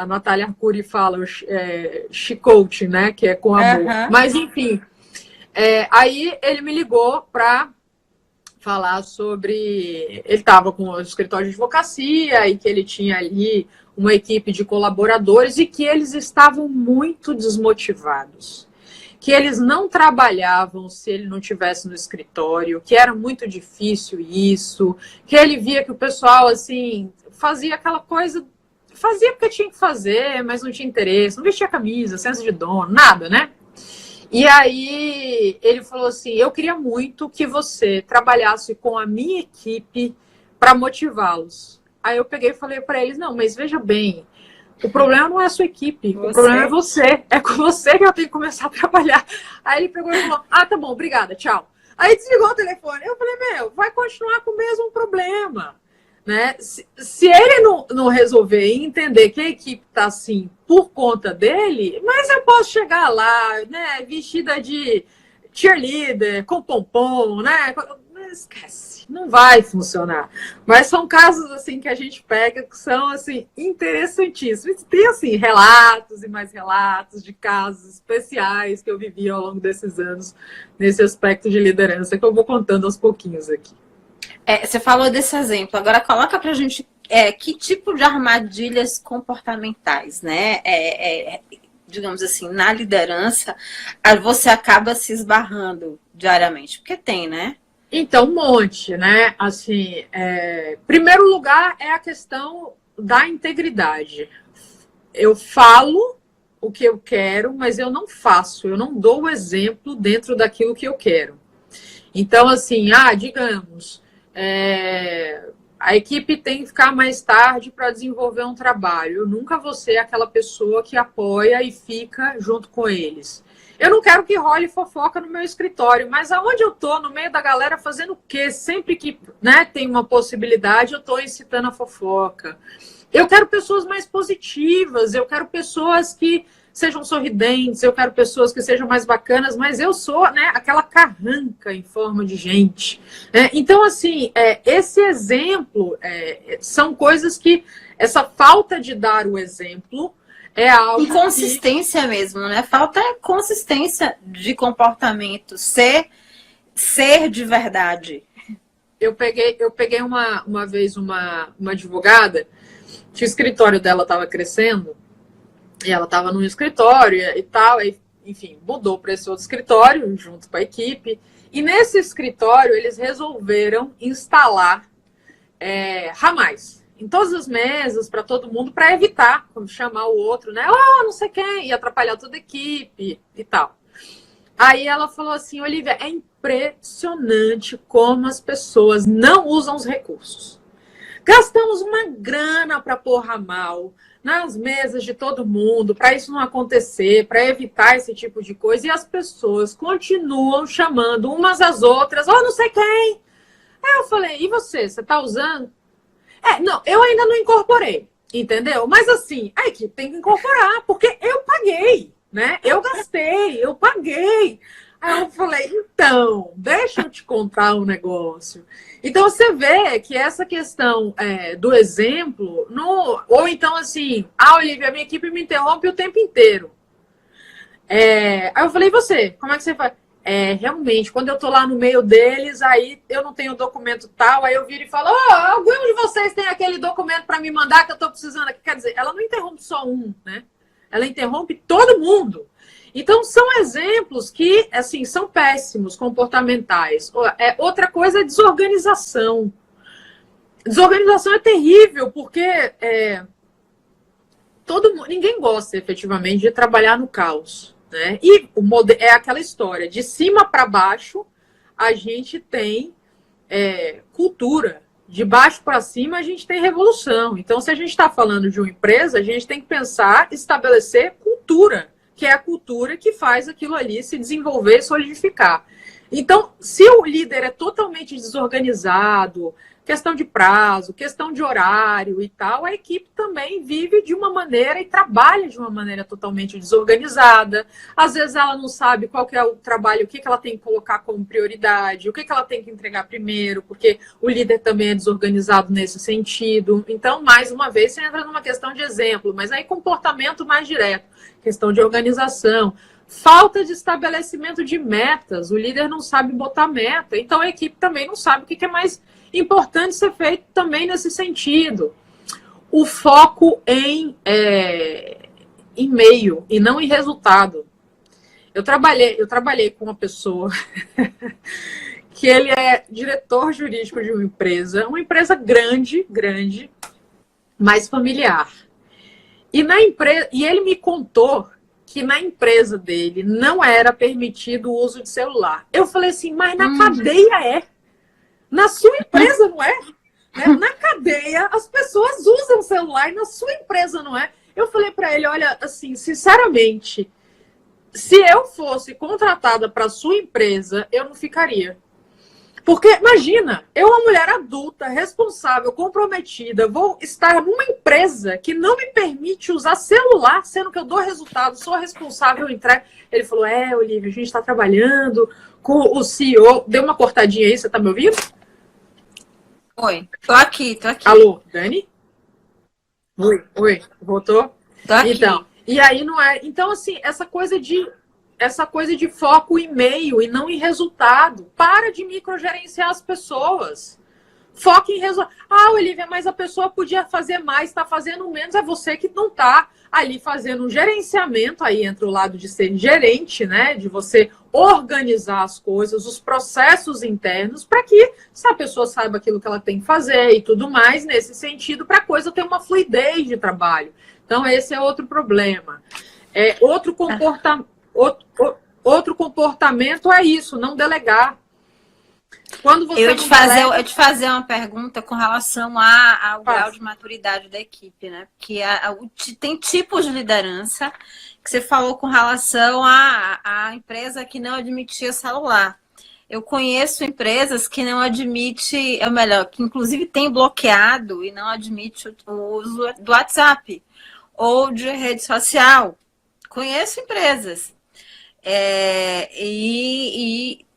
Natália Arcuri fala, she-coaching, né, que é com amor. Mas, enfim, aí ele me ligou para falar sobre... Ele estava com o escritório de advocacia e que ele tinha ali uma equipe de colaboradores e que eles estavam muito desmotivados. Que eles não trabalhavam se ele não estivesse no escritório, que era muito difícil isso, que ele via que o pessoal, assim, fazia aquela coisa... Fazia porque tinha que fazer, mas não tinha interesse, não vestia camisa, senso de dono, nada, né? E aí ele falou assim, eu queria muito que você trabalhasse com a minha equipe para motivá-los. Aí eu peguei e falei para eles, não, mas veja bem, o problema não é a sua equipe, o problema é você. É com você que eu tenho que começar a trabalhar. Aí ele pegou e falou, tá bom, obrigada, tchau. Aí desligou o telefone. Eu falei, vai continuar com o mesmo problema. Né? Se ele não resolver entender que a equipe está assim por conta dele, mas eu posso chegar lá, né, vestida de cheerleader, com pompom, né? Esquece, não vai funcionar. Mas são casos assim que a gente pega que são assim interessantíssimos. Tem assim relatos e mais relatos de casos especiais que eu vivi ao longo desses anos nesse aspecto de liderança que eu vou contando aos pouquinhos aqui. Você falou desse exemplo, agora coloca pra gente que tipo de armadilhas comportamentais, né? Digamos assim, na liderança, você acaba se esbarrando diariamente, porque tem, né? Então, um monte, né? Assim, primeiro lugar é a questão da integridade. Eu falo o que eu quero, mas eu não faço, eu não dou o exemplo dentro daquilo que eu quero. Então, assim, digamos... a equipe tem que ficar mais tarde para desenvolver um trabalho. Eu nunca vou ser aquela pessoa que apoia e fica junto com eles. Eu não quero que role fofoca no meu escritório, mas aonde eu estou, no meio da galera, fazendo o quê? Sempre que, né, tem uma possibilidade, eu estou incitando a fofoca. Eu quero pessoas mais positivas, eu quero pessoas que sejam sorridentes, eu quero pessoas que sejam mais bacanas, mas eu sou, né, aquela carranca em forma de gente. Então, assim, esse exemplo são coisas que essa falta de dar o exemplo é algo inconsistência mesmo, né? Falta consistência de comportamento, ser de verdade. Eu peguei uma vez uma advogada que o escritório dela estava crescendo. E ela estava num escritório e tal, aí enfim, mudou para esse outro escritório, junto com a equipe. E nesse escritório, eles resolveram instalar ramais em todas as mesas, para todo mundo, para evitar chamar o outro, né? Oh, não sei quem, e atrapalhar toda a equipe e tal. Aí ela falou assim, Olivia, é impressionante como as pessoas não usam os recursos. Gastamos uma grana para pôr ramal nas mesas de todo mundo, para isso não acontecer, para evitar esse tipo de coisa, e as pessoas continuam chamando umas às outras, oh, não sei quem. Aí eu falei, e você tá usando? Não, eu ainda não incorporei, entendeu? Mas assim, a equipe tem que incorporar, porque eu paguei, né? Eu gastei, eu paguei. Aí eu falei, então, deixa eu te contar um negócio. Então você vê que essa questão do exemplo, ou então assim, Olivia, minha equipe me interrompe o tempo inteiro. Aí eu falei, e você, como é que você faz? Realmente, quando eu tô lá no meio deles, aí eu não tenho documento tal, aí eu viro e falo, algum de vocês tem aquele documento para me mandar que eu tô precisando aqui? Quer dizer, ela não interrompe só um, né? Ela interrompe todo mundo. Então, são exemplos que, assim, são péssimos, comportamentais. Outra coisa é desorganização. Desorganização é terrível, porque ninguém gosta, efetivamente, de trabalhar no caos. Né? E é aquela história, de cima para baixo, a gente tem cultura. De baixo para cima, a gente tem revolução. Então, se a gente está falando de uma empresa, a gente tem que pensar, estabelecer cultura, que é a cultura que faz aquilo ali se desenvolver e solidificar. Então, se o líder é totalmente desorganizado, questão de prazo, questão de horário e tal, a equipe também vive de uma maneira e trabalha de uma maneira totalmente desorganizada. Às vezes ela não sabe qual que é o trabalho, o que ela tem que colocar como prioridade, o que ela tem que entregar primeiro, porque o líder também é desorganizado nesse sentido. Então, mais uma vez, você entra numa questão de exemplo, mas aí comportamento mais direto, questão de organização. Falta de estabelecimento de metas, o líder não sabe botar meta, então a equipe também não sabe o que é mais importante ser feito também nesse sentido. O foco em meio e não em resultado. Eu trabalhei com uma pessoa que ele é diretor jurídico de uma empresa grande, mas familiar. E ele me contou que na empresa dele não era permitido o uso de celular. Eu falei assim, mas na cadeia é. Na sua empresa não é? Na cadeia as pessoas usam o celular e na sua empresa não é. Eu falei para ele, olha, assim, sinceramente, se eu fosse contratada para sua empresa, eu não ficaria. Porque, imagina, eu, uma mulher adulta, responsável, comprometida, vou estar numa empresa que não me permite usar celular, sendo que eu dou resultado, sou responsável, eu entrego. Ele falou, Olivia, a gente está trabalhando com o CEO. Deu uma cortadinha aí, você está me ouvindo? Oi, tô aqui. Alô, Dani? Oi, voltou? Tô aqui. Então, e aí não é... Então, assim, essa coisa de foco em meio e não em resultado. Para de microgerenciar as pessoas. Foca em resultado. Olivia, mas a pessoa podia fazer mais, está fazendo menos. É você que não está ali fazendo um gerenciamento. Aí entra o lado de ser gerente, né? De você organizar as coisas, os processos internos, para que a pessoa saiba aquilo que ela tem que fazer e tudo mais, nesse sentido, para a coisa ter uma fluidez de trabalho. Então, esse é outro problema. Outro comportamento é isso, não delegar. Quando você eu ia te fazer uma pergunta com relação ao grau de maturidade da equipe, né? Porque tem tipos de liderança que você falou com relação à empresa que não admitia celular. Eu conheço empresas que não admite, que inclusive tem bloqueado e não admite o uso do WhatsApp ou de rede social. Conheço empresas.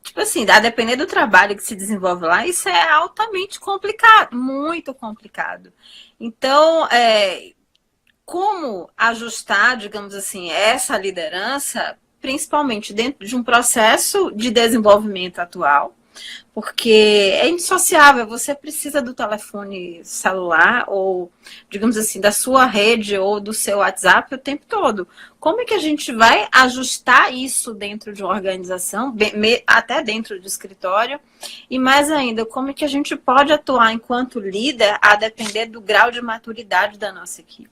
Tipo assim, a depender do trabalho que se desenvolve lá, isso é altamente complicado, muito complicado. Então, como ajustar, digamos assim, essa liderança, principalmente dentro de um processo de desenvolvimento atual, Porque é indissociável, você precisa do telefone celular ou, digamos assim, da sua rede ou do seu WhatsApp o tempo todo. Como é que a gente vai ajustar isso dentro de uma organização, até dentro do escritório? E mais ainda, como é que a gente pode atuar enquanto líder a depender do grau de maturidade da nossa equipe?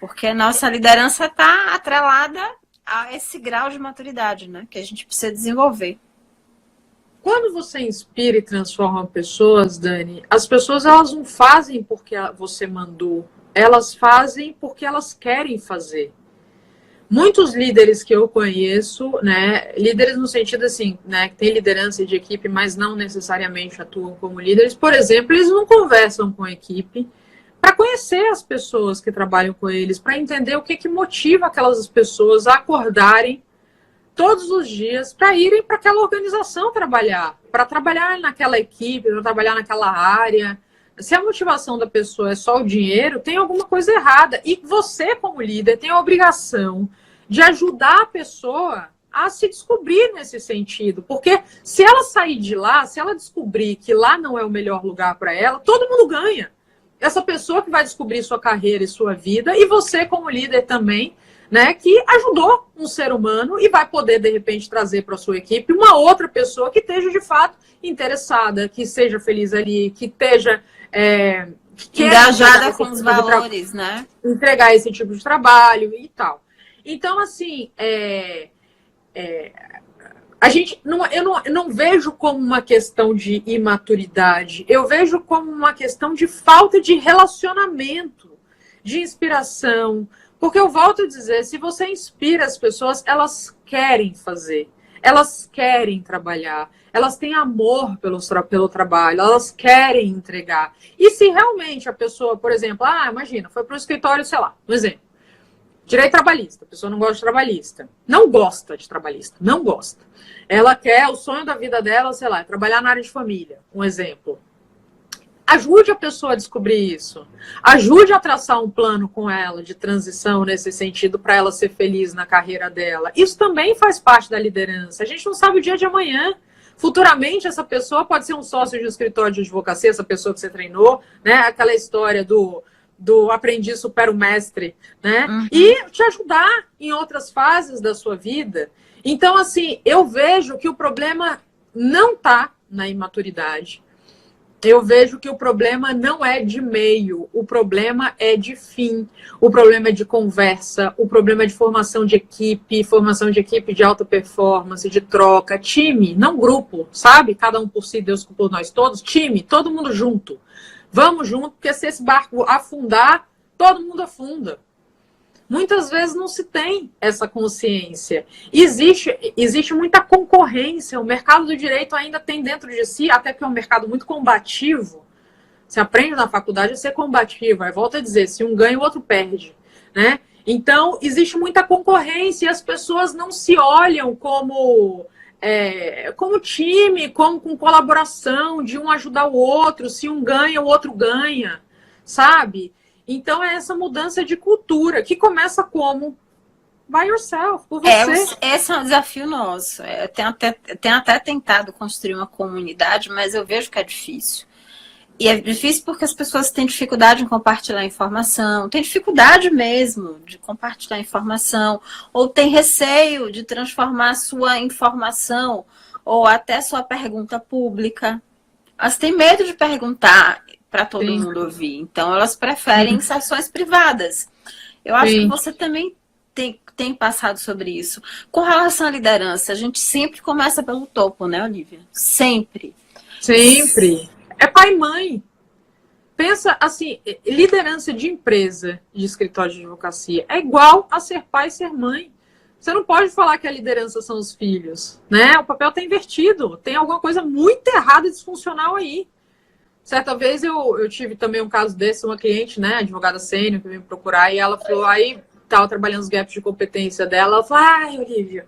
Porque a nossa liderança está atrelada a esse grau de maturidade, né, que a gente precisa desenvolver. Quando você inspira e transforma pessoas, Dani, as pessoas elas não fazem porque você mandou, elas fazem porque elas querem fazer. Muitos líderes que eu conheço, né, líderes no sentido assim, né, que tem liderança de equipe, mas não necessariamente atuam como líderes, por exemplo, eles não conversam com a equipe para conhecer as pessoas que trabalham com eles, para entender o que motiva aquelas pessoas a acordarem todos os dias para irem para aquela organização trabalhar, para trabalhar naquela equipe, para trabalhar naquela área. Se a motivação da pessoa é só o dinheiro, tem alguma coisa errada. E você, como líder, tem a obrigação de ajudar a pessoa a se descobrir nesse sentido. Porque se ela sair de lá, se ela descobrir que lá não é o melhor lugar para ela, todo mundo ganha. Essa pessoa que vai descobrir sua carreira e sua vida, e você, como líder também, né, que ajudou um ser humano e vai poder, de repente, trazer para a sua equipe uma outra pessoa que esteja, de fato, interessada, que seja feliz ali, que esteja... engajada com os valores, né? Entregar esse tipo de trabalho e tal. Então, assim, a gente eu não vejo como uma questão de imaturidade, eu vejo como uma questão de falta de relacionamento, de inspiração. Porque eu volto a dizer, se você inspira as pessoas, elas querem fazer, elas querem trabalhar, elas têm amor pelo trabalho, elas querem entregar. E se realmente a pessoa, por exemplo, imagina, foi para o escritório, sei lá, um exemplo, direito trabalhista, a pessoa não gosta de trabalhista, não gosta de trabalhista, não gosta. Ela quer, o sonho da vida dela, sei lá, é trabalhar na área de família, um exemplo. Ajude a pessoa a descobrir isso. Ajude a traçar um plano com ela de transição nesse sentido para ela ser feliz na carreira dela. Isso também faz parte da liderança. A gente não sabe o dia de amanhã. Futuramente, essa pessoa pode ser um sócio de um escritório de advocacia, essa pessoa que você treinou, né? Aquela história do aprendiz supera o mestre, né? Uhum. E te ajudar em outras fases da sua vida. Então, assim, eu vejo que o problema não está na imaturidade. Eu vejo que o problema não é de meio, o problema é de fim, o problema é de conversa, o problema é de formação de equipe de alta performance, de troca, time, não grupo, sabe? Cada um por si, Deus por nós todos, time, todo mundo junto. Vamos junto, porque se esse barco afundar, todo mundo afunda. Muitas vezes não se tem essa consciência. Existe muita concorrência. O mercado do direito ainda tem dentro de si, até que é um mercado muito combativo. Você aprende na faculdade a ser combativo. Aí volta a dizer, se um ganha, o outro perde, né? Então, existe muita concorrência e as pessoas não se olham como time, como com colaboração, de um ajudar o outro. Se um ganha, o outro ganha, sabe? Então, é essa mudança de cultura, que começa como? By yourself, por você. Esse é um desafio nosso. Eu tenho até tentado construir uma comunidade, mas eu vejo que é difícil. E é difícil porque as pessoas têm dificuldade em compartilhar informação, têm dificuldade mesmo de compartilhar informação, ou têm receio de transformar sua informação ou até sua pergunta pública. Elas têm medo de perguntar para todo mundo ouvir. Então, elas preferem sessões privadas. Eu acho que você também tem passado sobre isso. Com relação à liderança, a gente sempre começa pelo topo, né, Olivia? Sempre. Sempre. É pai e mãe. Pensa assim, liderança de empresa, de escritório de advocacia, é igual a ser pai e ser mãe. Você não pode falar que a liderança são os filhos, né? O papel está invertido. Tem alguma coisa muito errada e disfuncional aí. Certa vez eu tive também um caso desse, uma cliente, né, advogada sênior, que veio me procurar, e ela falou, aí estava trabalhando os gaps de competência dela, ela falou, Olivia,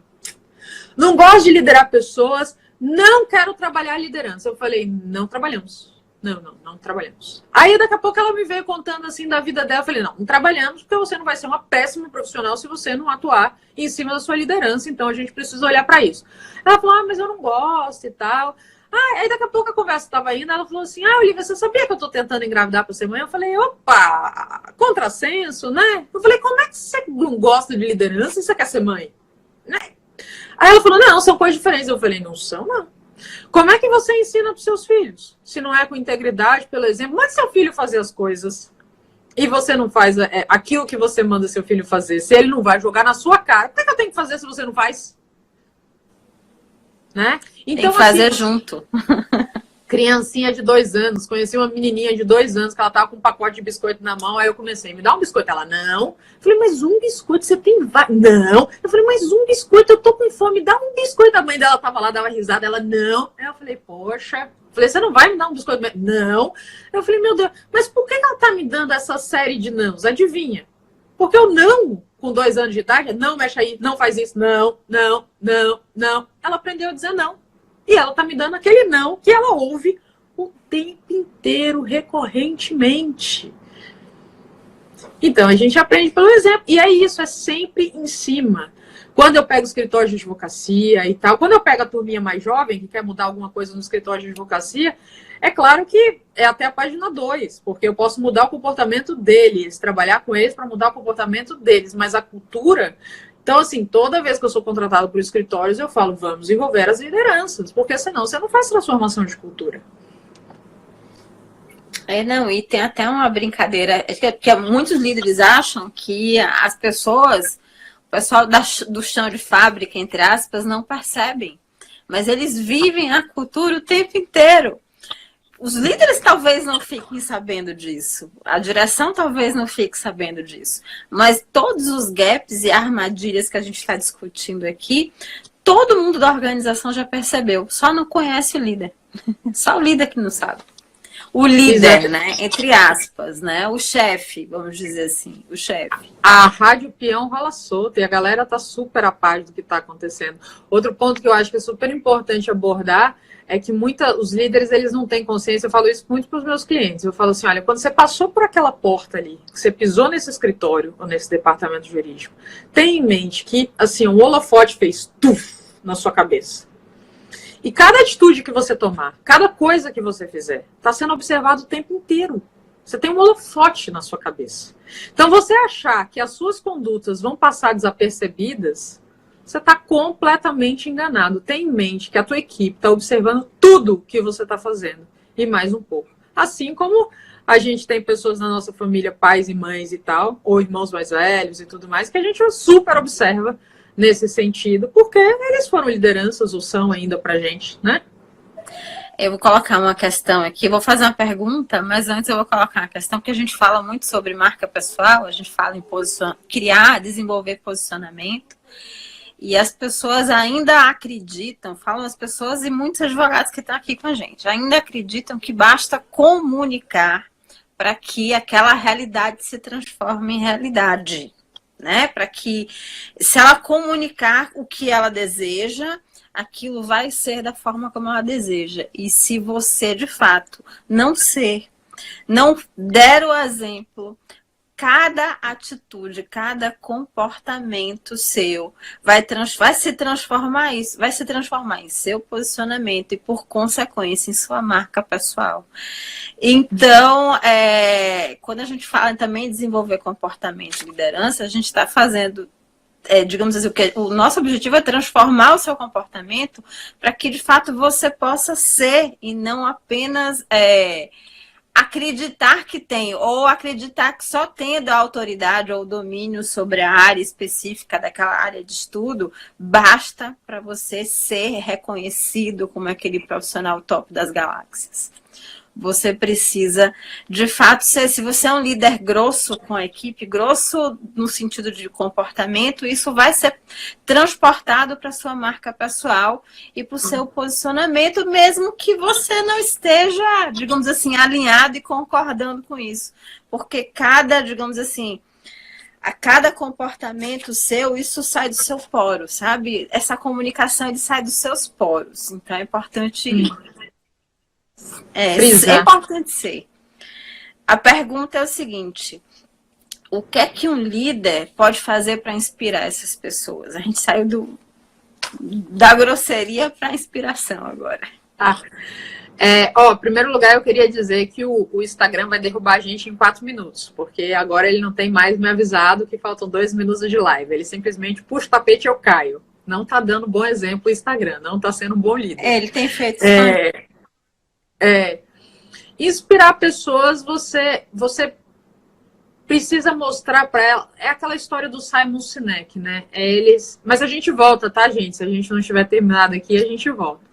não gosto de liderar pessoas, não quero trabalhar liderança. Eu falei, não trabalhamos. Não trabalhamos. Aí daqui a pouco ela me veio contando assim da vida dela, eu falei, não trabalhamos, porque você não vai ser uma péssima profissional se você não atuar em cima da sua liderança, então a gente precisa olhar para isso. Ela falou, mas eu não gosto e tal. Aí daqui a pouco a conversa estava indo, ela falou assim, Olivia, você sabia que eu tô tentando engravidar para ser mãe? Eu falei, opa, contrassenso, né? Eu falei, como é que você não gosta de liderança e você quer ser mãe? Né? Aí ela falou, não, são coisas diferentes. Eu falei, não são, não. Como é que você ensina para os seus filhos? Se não é com integridade, pelo exemplo, como é que seu filho fazer as coisas? E você não faz aquilo que você manda seu filho fazer. Se ele não vai jogar na sua cara, por que eu tenho que fazer se você não faz? Né? Então, tem que fazer assim, junto. Criancinha de 2 anos. Conheci uma menininha de 2 anos que ela tava com um pacote de biscoito na mão. Aí eu comecei, me dá um biscoito. Ela, não. Eu falei, mas um biscoito, você tem vários? Não. Eu falei, mas um biscoito, eu tô com fome, dá um biscoito. A mãe dela tava lá, dava risada. Ela, não. Aí eu falei, poxa. Eu falei, você não vai me dar um biscoito? Não. Eu falei, meu Deus, mas por que ela tá me dando essa série de nãos? Adivinha? Porque eu não, com 2 anos de idade, não mexe aí, não faz isso, não, não, não, não. Ela aprendeu a dizer não. E ela tá me dando aquele não que ela ouve o tempo inteiro, recorrentemente. Então, a gente aprende pelo exemplo. E é isso, é sempre em cima. Quando eu pego escritório de advocacia e tal, quando eu pego a turminha mais jovem, que quer mudar alguma coisa no escritório de advocacia, é claro que é até a página 2, porque eu posso mudar o comportamento deles, trabalhar com eles para mudar o comportamento deles, mas a cultura... Então, assim, toda vez que eu sou contratada por escritórios, eu falo, vamos envolver as lideranças, porque senão você não faz transformação de cultura. Não, e tem até uma brincadeira, que muitos líderes acham que as pessoas, o pessoal do chão de fábrica, entre aspas, não percebem, mas eles vivem a cultura o tempo inteiro. Os líderes talvez não fiquem sabendo disso, a direção talvez não fique sabendo disso, mas todos os gaps e armadilhas que a gente está discutindo aqui, todo mundo da organização já percebeu, só não conhece o líder, só o líder que não sabe. O líder, né, entre aspas, né, o chefe, vamos dizer assim, o chefe. A rádio peão rola solta e a galera tá super a par do que está acontecendo. Outro ponto que eu acho que é super importante abordar é que os líderes, eles não têm consciência. Eu falo isso muito para os meus clientes. Eu falo assim, olha, quando você passou por aquela porta ali, que você pisou nesse escritório ou nesse departamento jurídico, tenha em mente que, assim, um holofote fez tuf na sua cabeça. E cada atitude que você tomar, cada coisa que você fizer, está sendo observado o tempo inteiro. Você tem um holofote na sua cabeça. Então, você achar que as suas condutas vão passar desapercebidas, você está completamente enganado. Tenha em mente que a tua equipe está observando tudo que você está fazendo. E mais um pouco. Assim como a gente tem pessoas na nossa família, pais e mães e tal, ou irmãos mais velhos e tudo mais, que a gente super observa nesse sentido, porque eles foram lideranças ou são ainda pra gente, né? Eu vou colocar uma questão aqui, vou fazer uma pergunta, mas antes eu vou colocar uma questão, porque a gente fala muito sobre marca pessoal, a gente fala em criar, desenvolver posicionamento, e as pessoas ainda acreditam, falam as pessoas e muitos advogados que estão aqui com a gente, ainda acreditam que basta comunicar para que aquela realidade se transforme em realidade. Né? Para que, se ela comunicar o que ela deseja, aquilo vai ser da forma como ela deseja. E se você, de fato, não der o exemplo, cada atitude, cada comportamento seu vai se transformar em seu posicionamento e, por consequência, em sua marca pessoal. Então, quando a gente fala também em desenvolver comportamento de liderança, a gente está fazendo, digamos assim, o nosso objetivo é transformar o seu comportamento para que, de fato, você possa ser e não apenas acreditar que tem, ou acreditar que só tendo a autoridade ou domínio sobre a área específica daquela área de estudo, basta para você ser reconhecido como aquele profissional top das galáxias. Você precisa, de fato, se você é um líder grosso com a equipe, grosso no sentido de comportamento, isso vai ser transportado para a sua marca pessoal e para o seu posicionamento, mesmo que você não esteja, digamos assim, alinhado e concordando com isso. Porque digamos assim, a cada comportamento seu, isso sai do seu poro, sabe? Essa comunicação, ele sai dos seus poros. Então, é importante... É importante ser. A pergunta é o seguinte: o que é que um líder pode fazer para inspirar essas pessoas? A gente saiu da grosseria para a inspiração agora. Em primeiro lugar, eu queria dizer que o Instagram vai derrubar a gente em 4 minutos, porque agora ele não tem mais me avisado que faltam 2 minutos de live. Ele simplesmente puxa o tapete e eu caio. Não tá dando bom exemplo o Instagram, não tá sendo um bom líder. Ele tem feito isso. Inspirar pessoas, você precisa mostrar para ela. É aquela história do Simon Sinek, né? Mas a gente volta, tá, gente? Se a gente não tiver terminado aqui, a gente volta.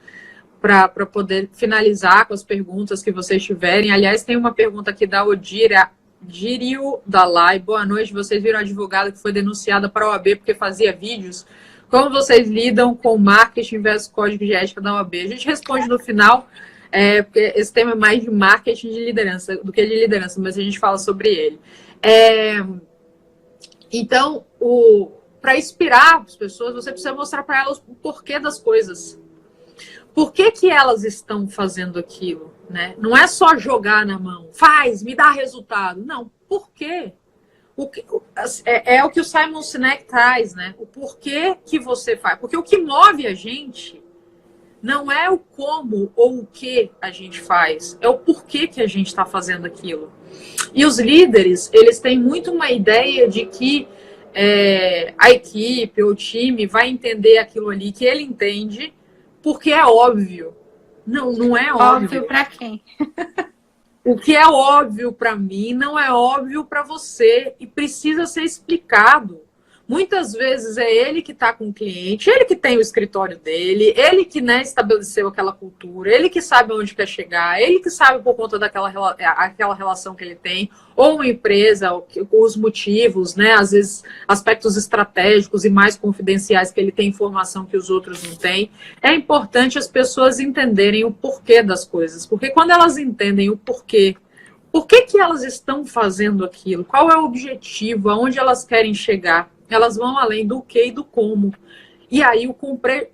Para poder finalizar com as perguntas que vocês tiverem. Aliás, tem uma pergunta aqui da Odira Dirio Dalai. Boa noite. Vocês viram a advogada que foi denunciada para a OAB porque fazia vídeos? Como vocês lidam com marketing versus código de ética da OAB? A gente responde no final, porque esse tema é mais de marketing de liderança do que de liderança, mas a gente fala sobre ele. Então, para inspirar as pessoas, você precisa mostrar para elas o porquê das coisas. Por que elas estão fazendo aquilo, né? Não é só jogar na mão, faz, me dá resultado. Não, por quê? É o que o Simon Sinek traz, né? O porquê que você faz. Porque o que move a gente não é o como ou o que a gente faz, é o porquê que a gente está fazendo aquilo. E os líderes, eles têm muito uma ideia de que a equipe ou o time vai entender aquilo ali que ele entende, porque é óbvio. Não é óbvio. Óbvio para quem? O que é óbvio para mim não é óbvio para você e precisa ser explicado. Muitas vezes é ele que está com o cliente, ele que tem o escritório dele, ele que, né, estabeleceu aquela cultura, ele que sabe onde quer chegar, ele que sabe por conta daquela aquela relação que ele tem, ou uma empresa, os motivos, né, às vezes aspectos estratégicos e mais confidenciais que ele tem informação que os outros não têm. É importante as pessoas entenderem o porquê das coisas, porque quando elas entendem o porquê, por que elas estão fazendo aquilo, qual é o objetivo, aonde elas querem chegar, elas vão além do que e do como. E aí o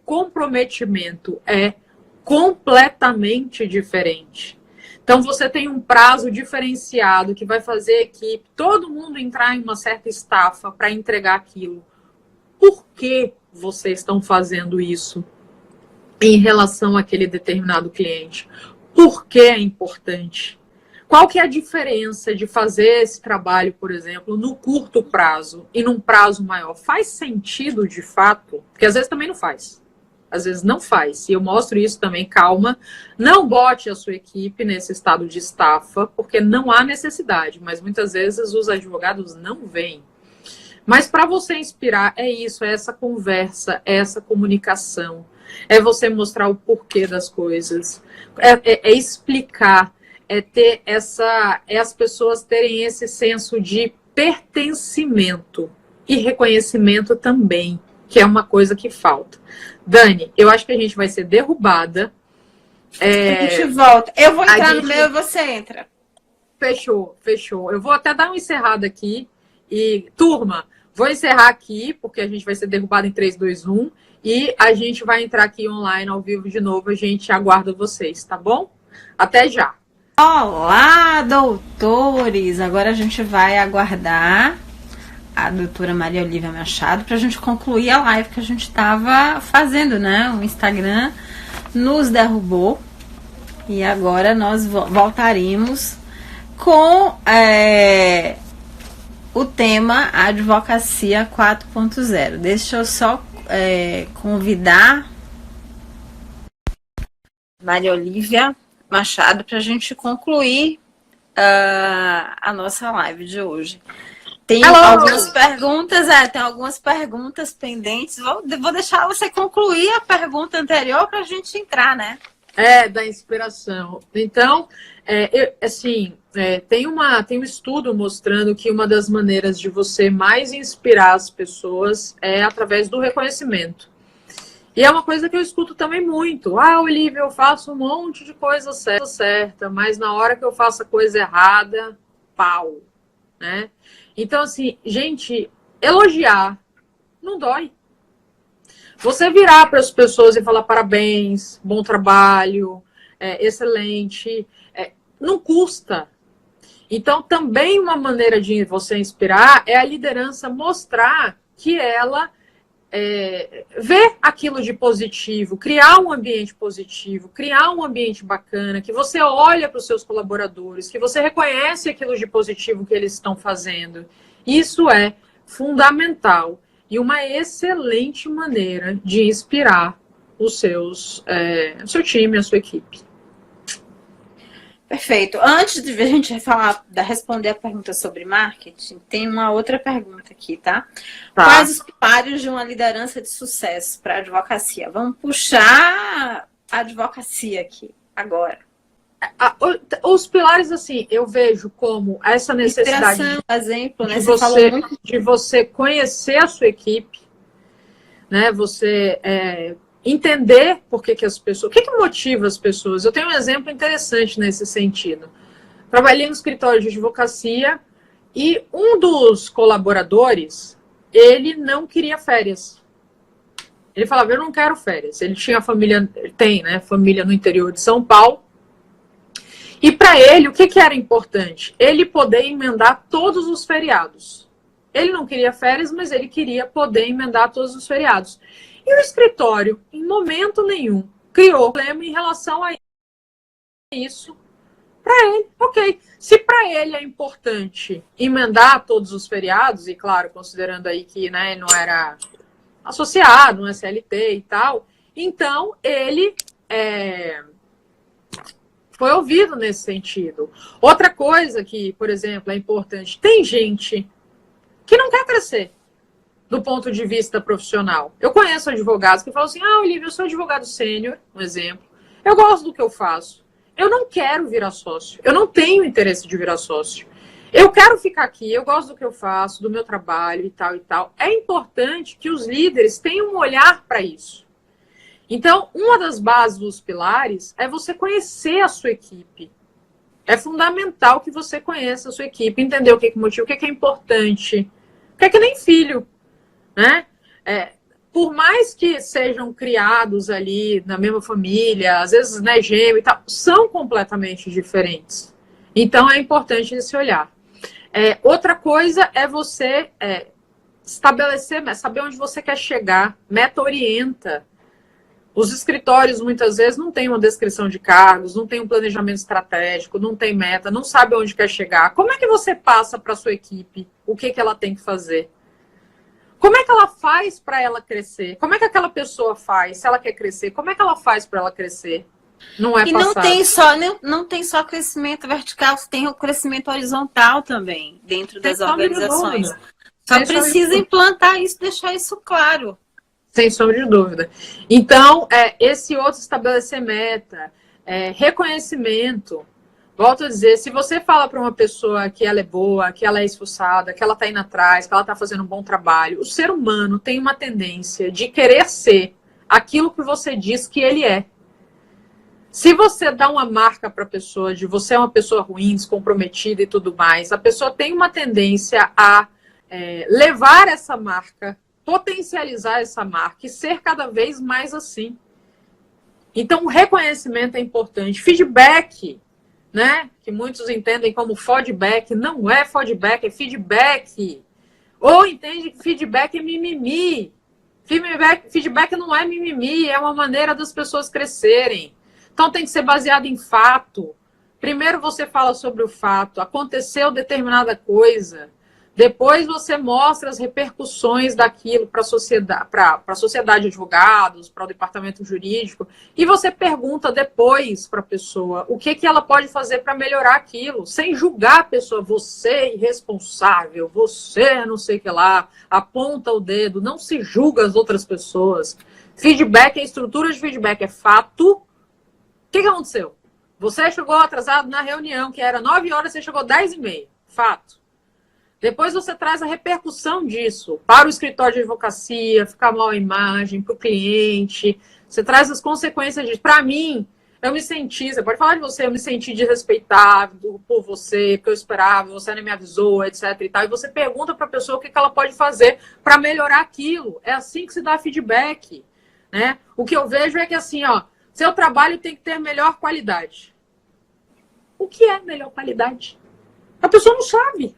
comprometimento é completamente diferente. Então você tem um prazo diferenciado que vai fazer a equipe, todo mundo entrar em uma certa estafa para entregar aquilo. Por que vocês estão fazendo isso em relação àquele determinado cliente? Por que é importante? Qual que é a diferença de fazer esse trabalho, por exemplo, no curto prazo e num prazo maior? Faz sentido de fato? Porque às vezes também não faz. Às vezes não faz. E eu mostro isso também, calma. Não bote a sua equipe nesse estado de estafa, porque não há necessidade. Mas muitas vezes os advogados não vêm. Mas para você inspirar, é isso, é essa conversa, é essa comunicação. É você mostrar o porquê das coisas. É explicar. Ter as pessoas terem esse senso de pertencimento e reconhecimento também, que é uma coisa que falta. Dani, eu acho que a gente vai ser derrubada. A gente volta. Eu vou entrar no meu e você entra. Fechou. Eu vou até dar uma encerrada aqui. E, turma, vou encerrar aqui, porque a gente vai ser derrubada em 3, 2, 1. E a gente vai entrar aqui online, ao vivo de novo. A gente aguarda vocês, tá bom? Até já. Olá, doutores! Agora a gente vai aguardar a doutora Maria Olívia Machado para a gente concluir a live que a gente estava fazendo, né? O Instagram nos derrubou e agora nós voltaremos com o tema Advocacia 4.0. Deixa eu só convidar Maria Olívia Machado para a gente concluir a nossa live de hoje. Tem algumas perguntas, tem algumas perguntas pendentes. Vou deixar você concluir a pergunta anterior para a gente entrar, né? Da inspiração. Então, tem um estudo mostrando que uma das maneiras de você mais inspirar as pessoas é através do reconhecimento. E é uma coisa que eu escuto também muito. Olívia, eu faço um monte de coisa certa, mas na hora que eu faço a coisa errada, pau, né? Então, assim, gente, elogiar não dói. Você virar para as pessoas e falar parabéns, bom trabalho, excelente, não custa. Então, também uma maneira de você inspirar é a liderança mostrar que ela ver aquilo de positivo, criar um ambiente positivo, criar um ambiente bacana, que você olha para os seus colaboradores, que você reconhece aquilo de positivo que eles estão fazendo. Isso é fundamental e uma excelente maneira de inspirar o seu time, a sua equipe. Perfeito. Antes de a gente responder a pergunta sobre marketing, tem uma outra pergunta aqui, tá? Quais os pilares de uma liderança de sucesso para a advocacia? Vamos puxar a advocacia aqui, agora. Os pilares, assim, eu vejo como essa necessidade exemplo, né? de você conhecer a sua equipe, né? Você entender por que as pessoas... O que motiva as pessoas? Eu tenho um exemplo interessante nesse sentido. Trabalhei no escritório de advocacia e um dos colaboradores, ele não queria férias. Ele falava, eu não quero férias. Ele tinha família no interior de São Paulo. E para ele, o que era importante? Ele poder emendar todos os feriados. Ele não queria férias, mas ele queria poder emendar todos os feriados. E o escritório, em momento nenhum, criou problema em relação a isso para ele. Ok, se para ele é importante emendar todos os feriados, e claro, considerando aí que não era associado, não é CLT e tal, então ele foi ouvido nesse sentido. Outra coisa que, por exemplo, é importante, tem gente que não quer crescer do ponto de vista profissional. Eu conheço advogados que falam assim, Olivia, eu sou advogado sênior, um exemplo, eu gosto do que eu faço, eu não quero virar sócio, eu não tenho interesse de virar sócio, eu quero ficar aqui, eu gosto do que eu faço, do meu trabalho e tal e tal. É importante que os líderes tenham um olhar para isso. Então, uma das bases dos pilares é você conhecer a sua equipe. É fundamental que você conheça a sua equipe, entender o que motiva, o que é importante. Porque é que nem filho, né? Por mais que sejam criados ali na mesma família, às vezes gêmeo e tal, são completamente diferentes. Então, é importante esse olhar. Outra coisa é você estabelecer, saber onde você quer chegar, meta orienta. Os escritórios, muitas vezes, não têm uma descrição de cargos, não tem um planejamento estratégico, não tem meta, não sabe onde quer chegar. Como é que você passa para a sua equipe o que ela tem que fazer? Como é que ela faz para ela crescer? Como é que aquela pessoa faz se ela quer crescer? Como é que ela faz para ela crescer? Não é passado. E não tem só crescimento vertical, tem o crescimento horizontal também dentro das organizações. Só precisa implantar isso, deixar isso claro. Sem sombra de dúvida. Então, esse outro estabelecer meta, reconhecimento. Volto a dizer, se você fala para uma pessoa que ela é boa, que ela é esforçada, que ela está indo atrás, que ela está fazendo um bom trabalho, o ser humano tem uma tendência de querer ser aquilo que você diz que ele é. Se você dá uma marca para a pessoa de você é uma pessoa ruim, descomprometida e tudo mais, a pessoa tem uma tendência a levar essa marca, potencializar essa marca e ser cada vez mais assim. Então, o reconhecimento é importante. Feedback, né? Que muitos entendem como feedback. Não é feedback, é feedback. Ou entende que feedback é mimimi. Feedback não é mimimi, é uma maneira das pessoas crescerem. Então, tem que ser baseado em fato. Primeiro você fala sobre o fato. Aconteceu determinada coisa. Depois você mostra as repercussões daquilo para a sociedade de advogados, para o departamento jurídico, e você pergunta depois para a pessoa o que ela pode fazer para melhorar aquilo, sem julgar a pessoa, você é irresponsável, você não sei o que lá, aponta o dedo, não se julga as outras pessoas. Feedback, a estrutura de feedback é fato. O que aconteceu? Você chegou atrasado na reunião, que era 9 horas, você chegou 10h30. Fato. Depois você traz a repercussão disso para o escritório de advocacia, ficar mal a imagem, para o cliente. Você traz as consequências disso. Para mim, eu me senti, você pode falar de você, eu me senti desrespeitado por você, porque eu esperava, você não me avisou, etc. e tal. E você pergunta para a pessoa o que ela pode fazer para melhorar aquilo. É assim que se dá feedback, né? O que eu vejo é que assim, seu trabalho tem que ter melhor qualidade. O que é melhor qualidade? A pessoa não sabe.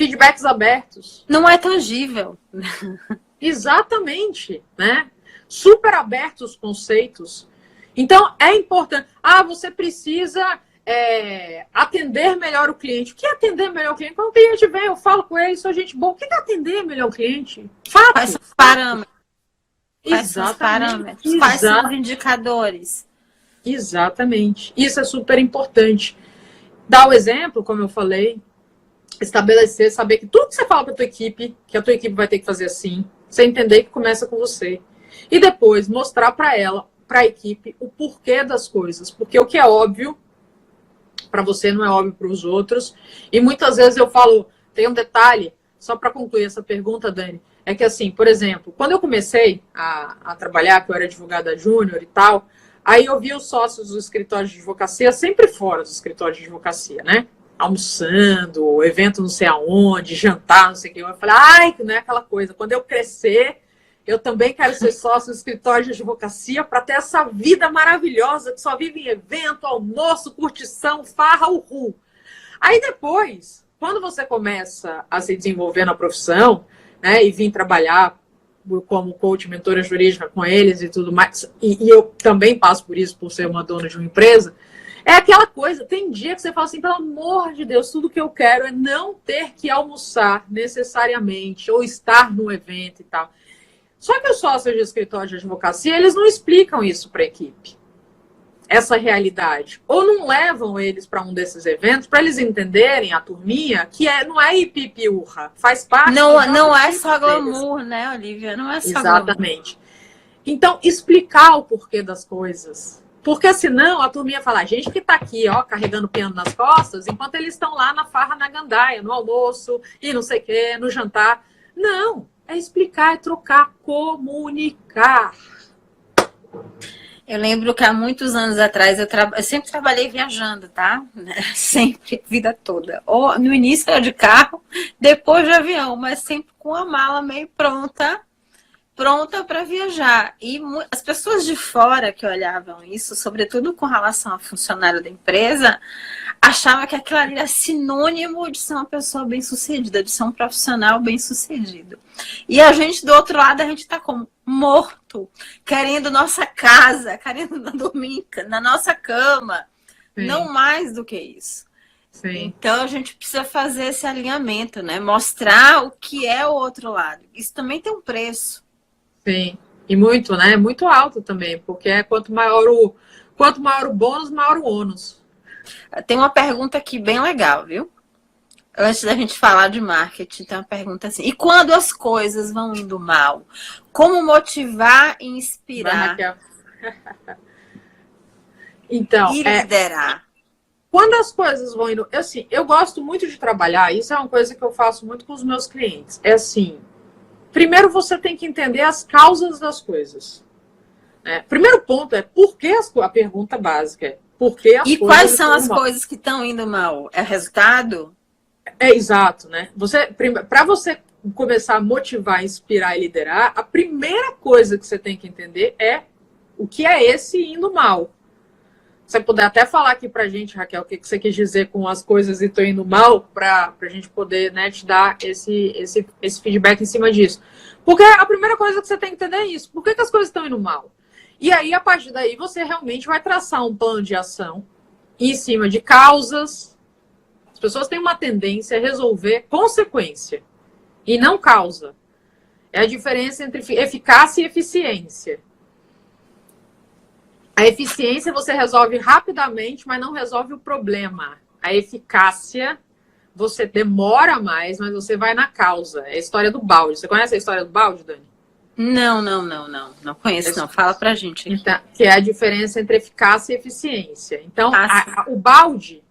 feedbacks abertos. Não é tangível. Exatamente, né? Super abertos os conceitos. Então, é importante. Você precisa atender melhor o cliente. O que é atender melhor o cliente? Quando o cliente vem, eu falo com ele, sou gente boa. O que é atender melhor o cliente? Fato. Quais são os parâmetros? Quais são os Exatamente. parâmetros? Quais são os indicadores? Exatamente. Isso é super importante. Dar o exemplo, como eu falei, estabelecer, saber que tudo que você fala para a tua equipe, que a tua equipe vai ter que fazer assim, você entender que começa com você. E depois mostrar para ela, para a equipe, o porquê das coisas. Porque o que é óbvio para você não é óbvio para os outros. E muitas vezes eu falo, tem um detalhe, só para concluir essa pergunta, Dani, é que assim, por exemplo, quando eu comecei a trabalhar, que eu era advogada júnior e tal, aí eu vi os sócios dos escritórios de advocacia sempre fora dos escritórios de advocacia, né? Almoçando, evento não sei aonde, jantar, não sei o que. Eu falei, ai, que não é aquela coisa. Quando eu crescer, eu também quero ser sócio do escritório de advocacia para ter essa vida maravilhosa que só vive em evento, almoço, curtição, farra, uhul. Aí depois, quando você começa a se desenvolver na profissão, né, e vir trabalhar como coach, mentora jurídica com eles e tudo mais, e eu também passo por isso, por ser uma dona de uma empresa, é aquela coisa, tem dia que você fala assim, pelo amor de Deus, tudo que eu quero é não ter que almoçar necessariamente, ou estar num evento e tal. Só que os sócios de escritório de advocacia, eles não explicam isso para a equipe, essa realidade. Ou não levam eles para um desses eventos, para eles entenderem, a turminha, que não é ipipiurra, faz parte... Não é só glamour, né, Olivia? Não é só exatamente. Glamour. Então, explicar o porquê das coisas. Porque senão a turminha fala, a gente que tá aqui, ó, carregando piano nas costas, enquanto eles estão lá na farra na gandaia, no almoço, e não sei o quê, no jantar. Não, é explicar, é trocar, comunicar. Eu lembro que há muitos anos atrás eu sempre trabalhei viajando, tá? Sempre, vida toda. Ou no início era de carro, depois de avião, mas sempre com a mala meio pronta para viajar. E as pessoas de fora que olhavam isso, sobretudo com relação a funcionário da empresa, achavam que aquilo ali era sinônimo de ser uma pessoa bem-sucedida, de ser um profissional bem-sucedido. E a gente, do outro lado, a gente está como morto, querendo nossa casa, querendo dormir na nossa cama. Sim. Não mais do que isso. Sim. Então, a gente precisa fazer esse alinhamento, né? Mostrar o que é o outro lado. Isso também tem um preço. Sim, e muito, né? Muito alto também, porque quanto maior o bônus, maior o ônus. Tem uma pergunta aqui bem legal, viu? Antes da gente falar de marketing, tem uma pergunta assim. E quando as coisas vão indo mal? Como motivar e inspirar? Então, e liderar? Quando as coisas vão indo... Assim, eu gosto muito de trabalhar, isso é uma coisa que eu faço muito com os meus clientes. É assim... Primeiro, você tem que entender as causas das coisas. Primeiro ponto é por que a pergunta básica é por que as coisas. E quais são as coisas que estão indo mal? É resultado? É exato, né? Para você começar a motivar, inspirar e liderar, a primeira coisa que você tem que entender é o que é esse indo mal. Você puder até falar aqui pra gente, Raquel, o que você quis dizer com as coisas estão indo mal, pra gente poder, né, te dar esse feedback em cima disso. Porque a primeira coisa que você tem que entender é isso. Por que as coisas estão indo mal? E aí, a partir daí, você realmente vai traçar um plano de ação em cima de causas. As pessoas têm uma tendência a resolver consequência e não causa. É a diferença entre eficácia e eficiência. A eficiência você resolve rapidamente, mas não resolve o problema. A eficácia, você demora mais, mas você vai na causa. É a história do balde. Você conhece a história do balde, Dani? Não. Não conheço, não. Fala pra gente. Então, que é a diferença entre eficácia e eficiência. Então, o balde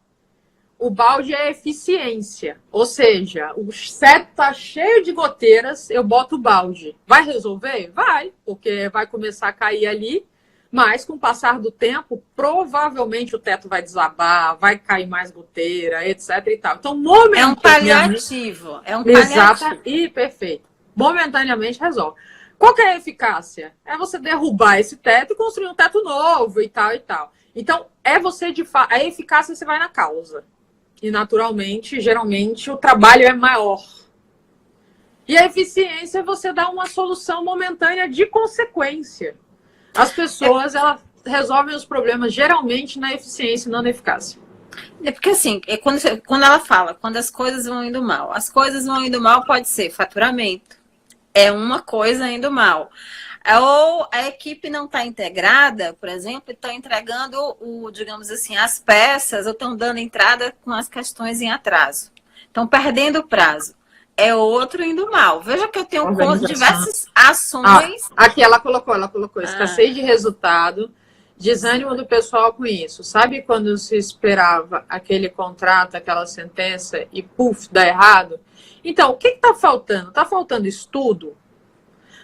é a eficiência. Ou seja, o set tá cheio de goteiras, eu boto o balde. Vai resolver? Vai, porque vai começar a cair ali. Mas, com o passar do tempo, provavelmente o teto vai desabar, vai cair mais goteira, etc. e tal. Então, momentaneamente... É um paliativo. Exato. E perfeito. Momentaneamente resolve. Qual que é a eficácia? É você derrubar esse teto e construir um teto novo e tal e tal. Então, é você de fato... A eficácia você vai na causa. E, naturalmente, geralmente, o trabalho é maior. E a eficiência é você dar uma solução momentânea de consequência. As pessoas, elas resolvem os problemas, geralmente, na eficiência e não na eficácia. É porque assim, quando ela fala, quando as coisas vão indo mal, as coisas vão indo mal pode ser faturamento, é uma coisa indo mal. Ou a equipe não está integrada, por exemplo, e estão entregando, digamos assim, as peças, ou estão dando entrada com as questões em atraso. Estão perdendo o prazo. É outro indo mal. Veja que eu tenho diversas ações. Aqui ela colocou escassez de resultado, desânimo do pessoal com isso. Sabe quando se esperava aquele contrato, aquela sentença e puf, dá errado? Então, o que está faltando? Está faltando estudo?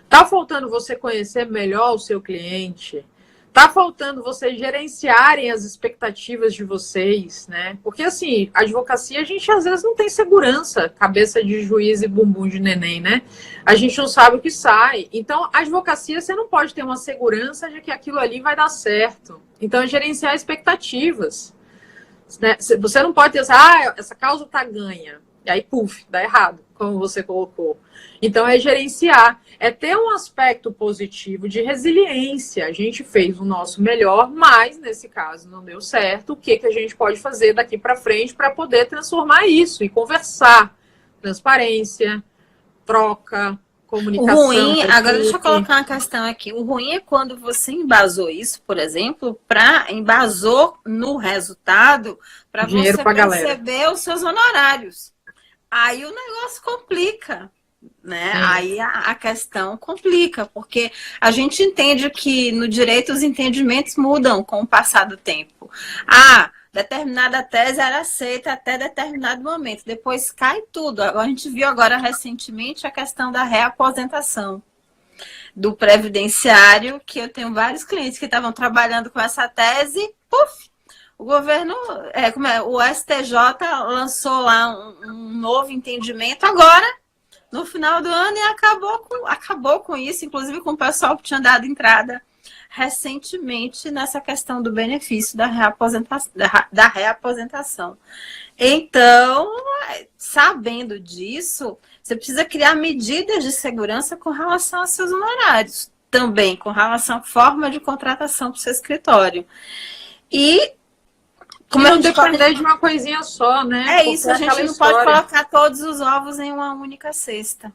Está faltando você conhecer melhor o seu cliente? Está faltando vocês gerenciarem as expectativas de vocês, né? Porque, assim, a advocacia, a gente às vezes não tem segurança, cabeça de juiz e bumbum de neném, né? A gente não sabe o que sai. Então, a advocacia, você não pode ter uma segurança de que aquilo ali vai dar certo. Então, é gerenciar expectativas. Né? Você não pode ter assim, essa causa está ganha. E aí, puf, dá errado, como você colocou. Então, é gerenciar. É ter um aspecto positivo de resiliência. A gente fez o nosso melhor, mas, nesse caso, não deu certo. O que a gente pode fazer daqui para frente para poder transformar isso e conversar? Transparência, troca, comunicação. O ruim, agora deixa eu colocar uma questão aqui. O ruim é quando você embasou isso, por exemplo, embasou no resultado para você perceber os seus honorários. Aí o negócio complica, né? Aí a questão complica, porque a gente entende que no direito os entendimentos mudam com o passar do tempo. Determinada tese era aceita até determinado momento, depois cai tudo. A gente viu agora recentemente a questão da reaposentação do previdenciário, que eu tenho vários clientes que estavam trabalhando com essa tese, puf! O governo, o STJ lançou lá um novo entendimento agora, no final do ano, e acabou com isso, inclusive com o pessoal que tinha dado entrada recentemente nessa questão do benefício da reaposentação. Então, sabendo disso, você precisa criar medidas de segurança com relação aos seus honorários, também com relação à forma de contratação para o seu escritório. E não depender de uma coisinha só, né? É isso, a gente não pode colocar todos os ovos em uma única cesta.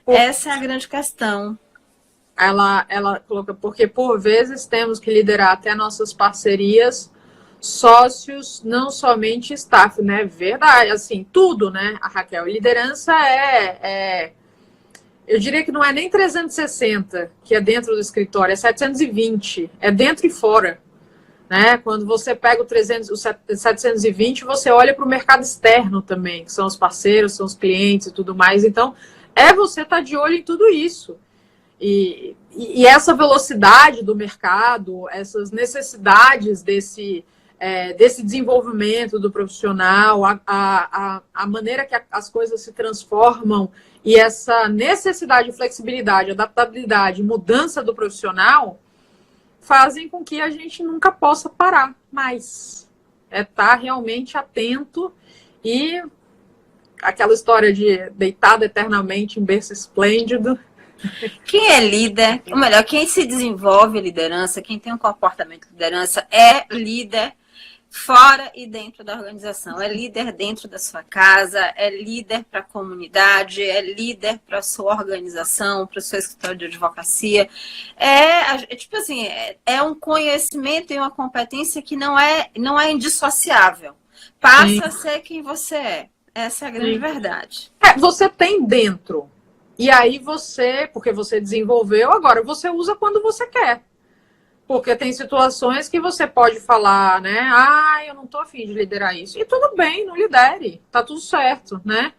Essa é a grande questão. Ela coloca, porque por vezes temos que liderar até nossas parcerias, sócios, não somente staff, né? Verdade, assim, tudo, né, a Raquel? Liderança eu diria que não é nem 360, que é dentro do escritório, é 720, é dentro e fora. Né? Quando você pega o 720, você olha para o mercado externo também, que são os parceiros, são os clientes e tudo mais. Então, você estar de olho em tudo isso. E essa velocidade do mercado, essas necessidades desse desenvolvimento do profissional, a maneira que as coisas se transformam e essa necessidade de flexibilidade, adaptabilidade, mudança do profissional, fazem com que a gente nunca possa parar mais. Estar realmente atento e aquela história de deitado eternamente em berço esplêndido. Quem é líder, ou melhor, quem se desenvolve liderança, quem tem um comportamento de liderança, é líder fora e dentro da organização. É líder dentro da sua casa, é líder para a comunidade, é líder para a sua organização, para o seu escritório de advocacia. Tipo assim, é um conhecimento e uma competência que não é indissociável. Passa a ser quem você é. Essa é a grande verdade. Você tem dentro. E aí porque você desenvolveu, agora você usa quando você quer. Porque tem situações que você pode falar, né? Eu não tô afim de liderar isso. E tudo bem, não lidere. Tá tudo certo, né?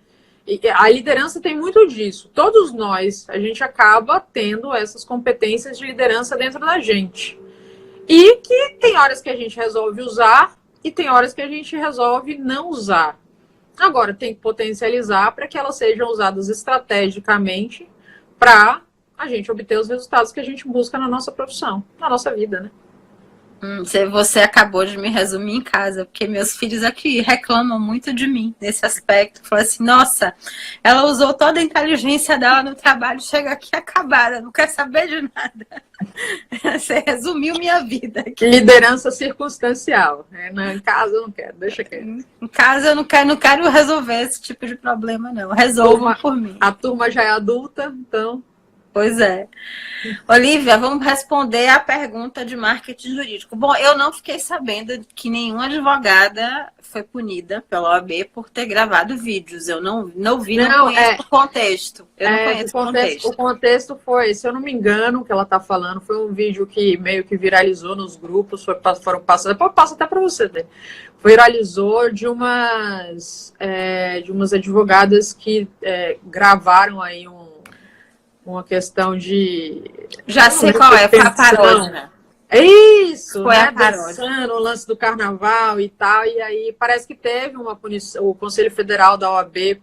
E a liderança tem muito disso. Todos nós, a gente acaba tendo essas competências de liderança dentro da gente. E que tem horas que a gente resolve usar e tem horas que a gente resolve não usar. Agora, tem que potencializar para que elas sejam usadas estrategicamente para a gente obter os resultados que a gente busca na nossa profissão, na nossa vida, né? Você acabou de me resumir em casa, porque meus filhos aqui reclamam muito de mim nesse aspecto. Falam assim, nossa, ela usou toda a inteligência dela no trabalho, chega aqui acabada, não quer saber de nada. Você resumiu minha vida aqui. Liderança circunstancial. Em casa eu não quero, deixa quieto. Em casa eu não quero resolver esse tipo de problema, não. Resolvam por mim. A turma já é adulta, então... Pois é. Olivia, vamos responder a pergunta de marketing jurídico. Bom, eu não fiquei sabendo que nenhuma advogada foi punida pela OAB por ter gravado vídeos. Eu não vi, não conheço o contexto. Eu não conheço o contexto. O contexto foi, se eu não me engano, o que ela está falando, foi um vídeo que meio que viralizou nos grupos, foram passados, depois eu passo até para você, né? Viralizou de umas advogadas que gravaram aí uma questão de... Já sei qual é, foi a paródia. É isso, foi né? A paródia. O lance do carnaval e tal, e aí parece que teve uma punição, o Conselho Federal da OAB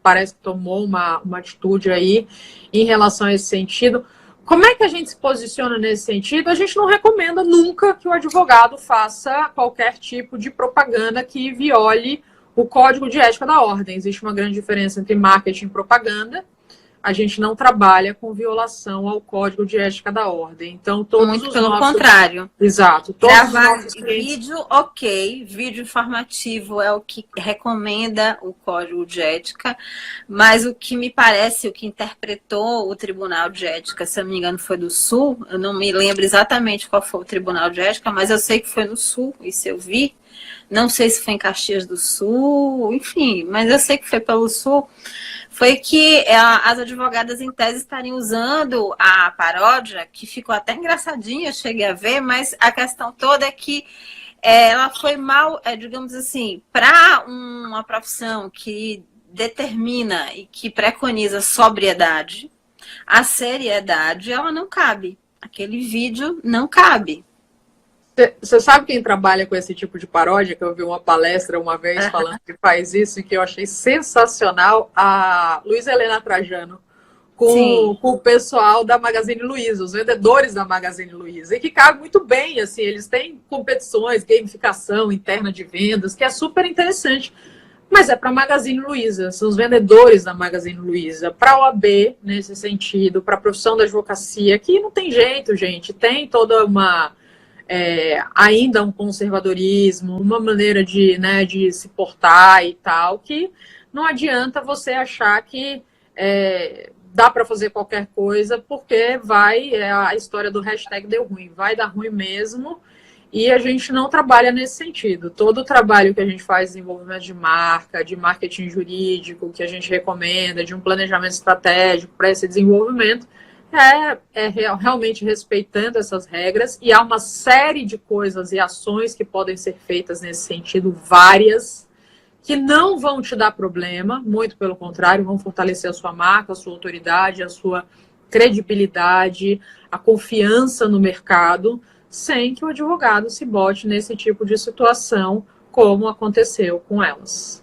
parece que tomou uma atitude aí em relação a esse sentido. Como é que a gente se posiciona nesse sentido? A gente não recomenda nunca que o advogado faça qualquer tipo de propaganda que viole o Código de Ética da Ordem. Existe uma grande diferença entre marketing e propaganda. A gente não trabalha com violação ao Código de Ética da Ordem. Então, muito pelo contrário. Exato. Gravar vídeo, ok. Vídeo informativo é o que recomenda o Código de Ética, mas o que me parece, o que interpretou o Tribunal de Ética, se eu não me engano, foi do Sul. Eu não me lembro exatamente qual foi o Tribunal de Ética, mas eu sei que foi no Sul, isso eu vi. Não sei se foi em Caxias do Sul, enfim, mas eu sei que foi pelo Sul. Foi que as advogadas em tese estariam usando a paródia, que ficou até engraçadinha, eu cheguei a ver, mas a questão toda é que ela foi mal, digamos assim, para uma profissão que determina e que preconiza sobriedade, a seriedade, ela não cabe. Aquele vídeo não cabe. Você sabe quem trabalha com esse tipo de paródia? Que eu vi uma palestra uma vez falando que faz isso e que eu achei sensacional. A Luísa Helena Trajano, com o pessoal da Magazine Luiza, os vendedores da Magazine Luiza, e que cabe muito bem, assim, eles têm competições, gamificação interna de vendas, que é super interessante. Mas é para a Magazine Luiza, são os vendedores da Magazine Luiza, para a OAB, nesse sentido, para a profissão da advocacia, que não tem jeito, gente, tem toda uma... ainda um conservadorismo, uma maneira de se portar e tal, que não adianta você achar que dá para fazer qualquer coisa, porque a história do hashtag deu ruim, vai dar ruim mesmo, e a gente não trabalha nesse sentido. Todo o trabalho que a gente faz de desenvolvimento de marca, de marketing jurídico, que a gente recomenda, de um planejamento estratégico para esse desenvolvimento, realmente respeitando essas regras, e há uma série de coisas e ações que podem ser feitas nesse sentido, várias, que não vão te dar problema, muito pelo contrário, vão fortalecer a sua marca, a sua autoridade, a sua credibilidade, a confiança no mercado, sem que o advogado se bote nesse tipo de situação, como aconteceu com elas.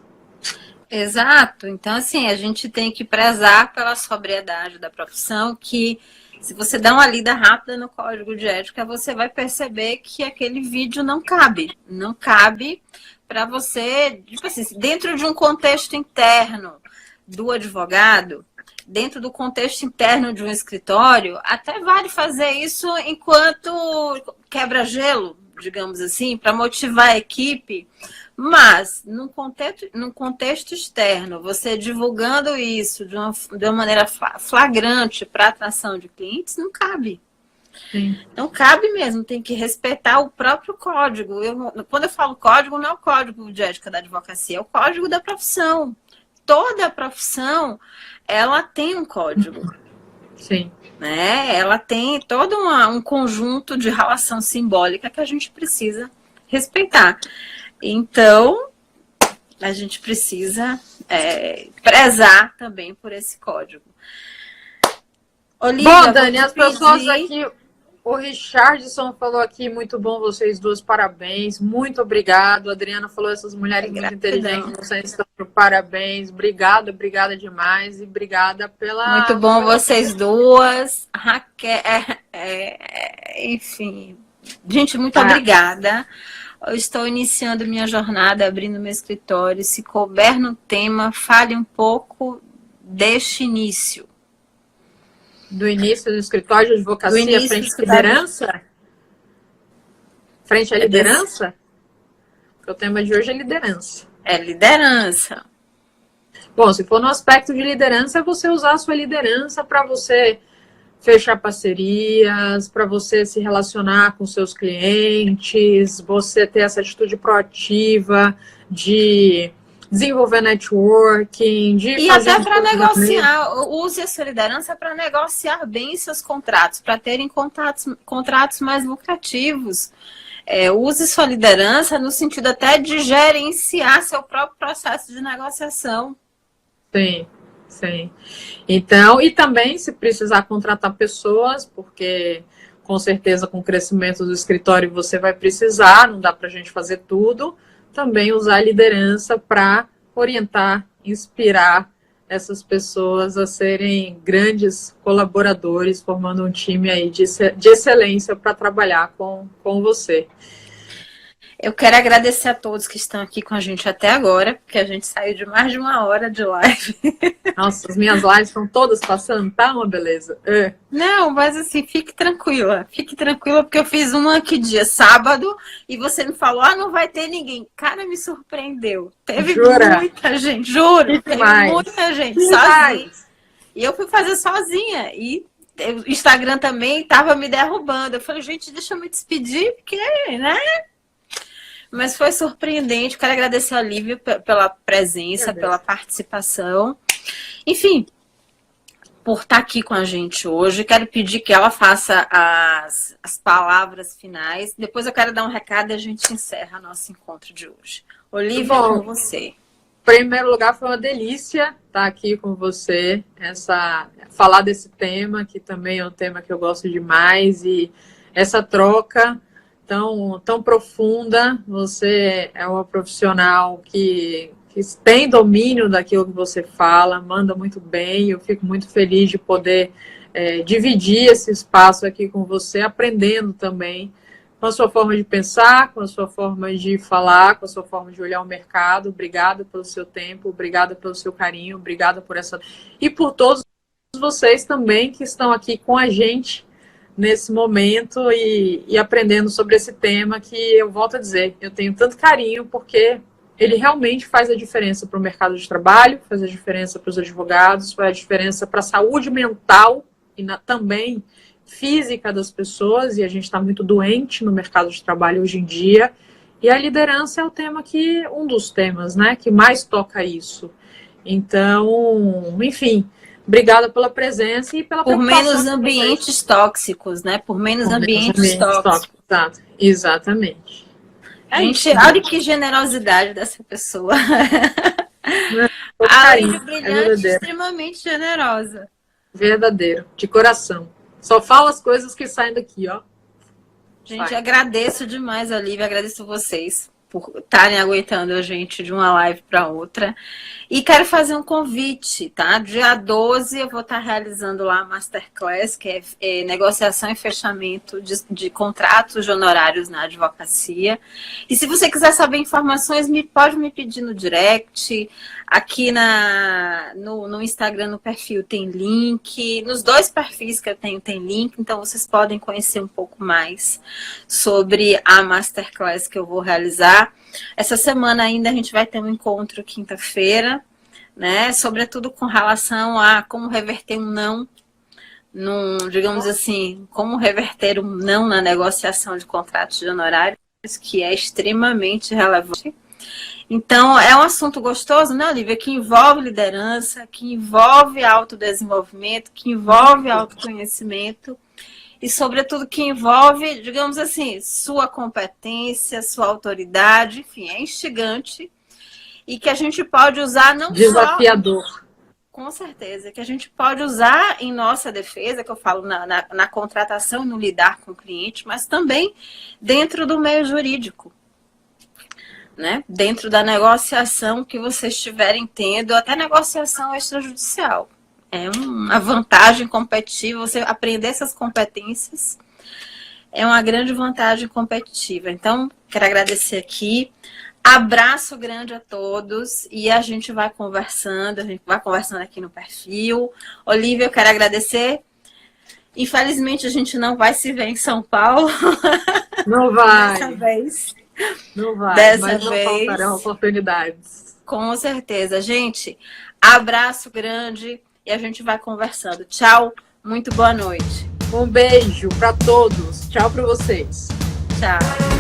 Exato. Então, assim, a gente tem que prezar pela sobriedade da profissão, que se você dá uma lida rápida no Código de Ética, você vai perceber que aquele vídeo não cabe. Não cabe para você, tipo assim, dentro de um contexto interno do advogado, dentro do contexto interno de um escritório, até vale fazer isso enquanto quebra-gelo, digamos assim, para motivar a equipe. Mas, num contexto externo, você divulgando isso de uma maneira flagrante para atração de clientes, não cabe. Sim. Não cabe mesmo, tem que respeitar o próprio código. Quando eu falo código, não é o código de ética da advocacia, é o código da profissão. Toda profissão, ela tem um código. Sim. Né? Ela tem todo um conjunto de relação simbólica que a gente precisa respeitar. Então, a gente precisa prezar também por esse código. Olivia, bom, Dani, as pessoas aqui... O Richardson falou aqui, muito bom vocês duas, parabéns, muito obrigado. A Adriana falou, essas mulheres muito inteligentes, vocês estão parabéns, obrigada demais e obrigada pela... Muito bom vocês duas, Raquel, enfim, Gente, muito obrigada. Eu estou iniciando minha jornada, abrindo meu escritório. Se couber no tema, fale um pouco deste início. Do início do escritório de advocacia frente à liderança? Frente à liderança? Porque o tema de hoje é liderança. É liderança. Bom, se for no aspecto de liderança, é você usar a sua liderança para você fechar parcerias, para você se relacionar com seus clientes, você ter essa atitude proativa de desenvolver networking, e até para negociar, use a sua liderança para negociar bem seus contratos, para terem contratos mais lucrativos. Use sua liderança no sentido até de gerenciar seu próprio processo de negociação. Sim, sim. Então, e também se precisar contratar pessoas, porque com certeza com o crescimento do escritório você vai precisar, não dá para a gente fazer tudo, também usar a liderança para orientar, inspirar essas pessoas a serem grandes colaboradores, formando um time aí de excelência para trabalhar com você. Eu quero agradecer a todos que estão aqui com a gente até agora, porque a gente saiu de mais de 1 hora de live. Nossa, as minhas lives estão todas passando, tá uma beleza. Não, mas assim, fique tranquila, porque eu fiz uma aqui dia sábado e você me falou, não vai ter ninguém. Cara, me surpreendeu. Teve muita gente, juro, teve muita gente sozinha. E eu fui fazer sozinha e o Instagram também estava me derrubando. Eu falei, gente, deixa eu me despedir, porque, né? Mas foi surpreendente. Quero agradecer a Lívia pela presença, pela participação. Enfim, por estar aqui com a gente hoje. Quero pedir que ela faça as palavras finais. Depois eu quero dar um recado e a gente encerra nosso encontro de hoje. Olívia, com você. Em primeiro lugar, foi uma delícia estar aqui com você. Falar desse tema, que também é um tema que eu gosto demais. E essa troca tão profunda. Você é uma profissional que tem domínio daquilo que você fala, manda muito bem. Eu fico muito feliz de poder dividir esse espaço aqui com você, aprendendo também com a sua forma de pensar, com a sua forma de falar, com a sua forma de olhar o mercado. Obrigada pelo seu tempo, obrigada pelo seu carinho, obrigada por essa... E por todos vocês também que estão aqui com a gente nesse momento e aprendendo sobre esse tema que eu volto a dizer, eu tenho tanto carinho porque ele realmente faz a diferença para o mercado de trabalho, faz a diferença para os advogados, faz a diferença para a saúde mental e também física das pessoas, e a gente está muito doente no mercado de trabalho hoje em dia, e a liderança é o tema um dos temas, né, que mais toca isso. Então, enfim... Obrigada pela presença e pela preocupação. Por menos ambientes tóxicos, né? Por menos ambientes tóxicos. Exatamente. Gente, olha que generosidade dessa pessoa. Além de brilhante, extremamente generosa. Verdadeiro, de coração. Só fala as coisas que saem daqui, ó. Gente, agradeço demais a Lívia, agradeço vocês por estarem aguentando a gente de uma live para outra. E quero fazer um convite, tá? Dia 12 eu vou estar realizando lá a Masterclass, que é negociação e fechamento de contratos de honorários na advocacia. E se você quiser saber informações, pode me pedir no direct. Aqui no Instagram, no perfil, tem link. Nos 2 perfis que eu tenho, tem link. Então, vocês podem conhecer um pouco mais sobre a Masterclass que eu vou realizar. Essa semana ainda a gente vai ter um encontro quinta-feira, né? Sobretudo com relação a como reverter um não, digamos assim, como reverter um não na negociação de contratos de honorários, que é extremamente relevante. Então, é um assunto gostoso, né, Olívia? Que envolve liderança, que envolve autodesenvolvimento, que envolve autoconhecimento e, sobretudo, que envolve, digamos assim, sua competência, sua autoridade, enfim, é instigante e que a gente pode usar não desafiador. Com certeza, que a gente pode usar em nossa defesa, que eu falo na contratação e no lidar com o cliente, mas também dentro do meio jurídico. Né? Dentro da negociação que vocês estiverem tendo, até negociação extrajudicial. É uma vantagem competitiva, você aprender essas competências é uma grande vantagem competitiva. Então, quero agradecer aqui. Abraço grande a todos e a gente vai conversando aqui no perfil. Olivia, eu quero agradecer. Infelizmente, a gente não vai se ver em São Paulo. Não vai. Dessa vez. Não vai, Dessa mas não vez. faltarão oportunidades. Com certeza. Gente, abraço grande e a gente vai conversando. Tchau, muito boa noite. Um beijo para todos. Tchau para vocês. Tchau.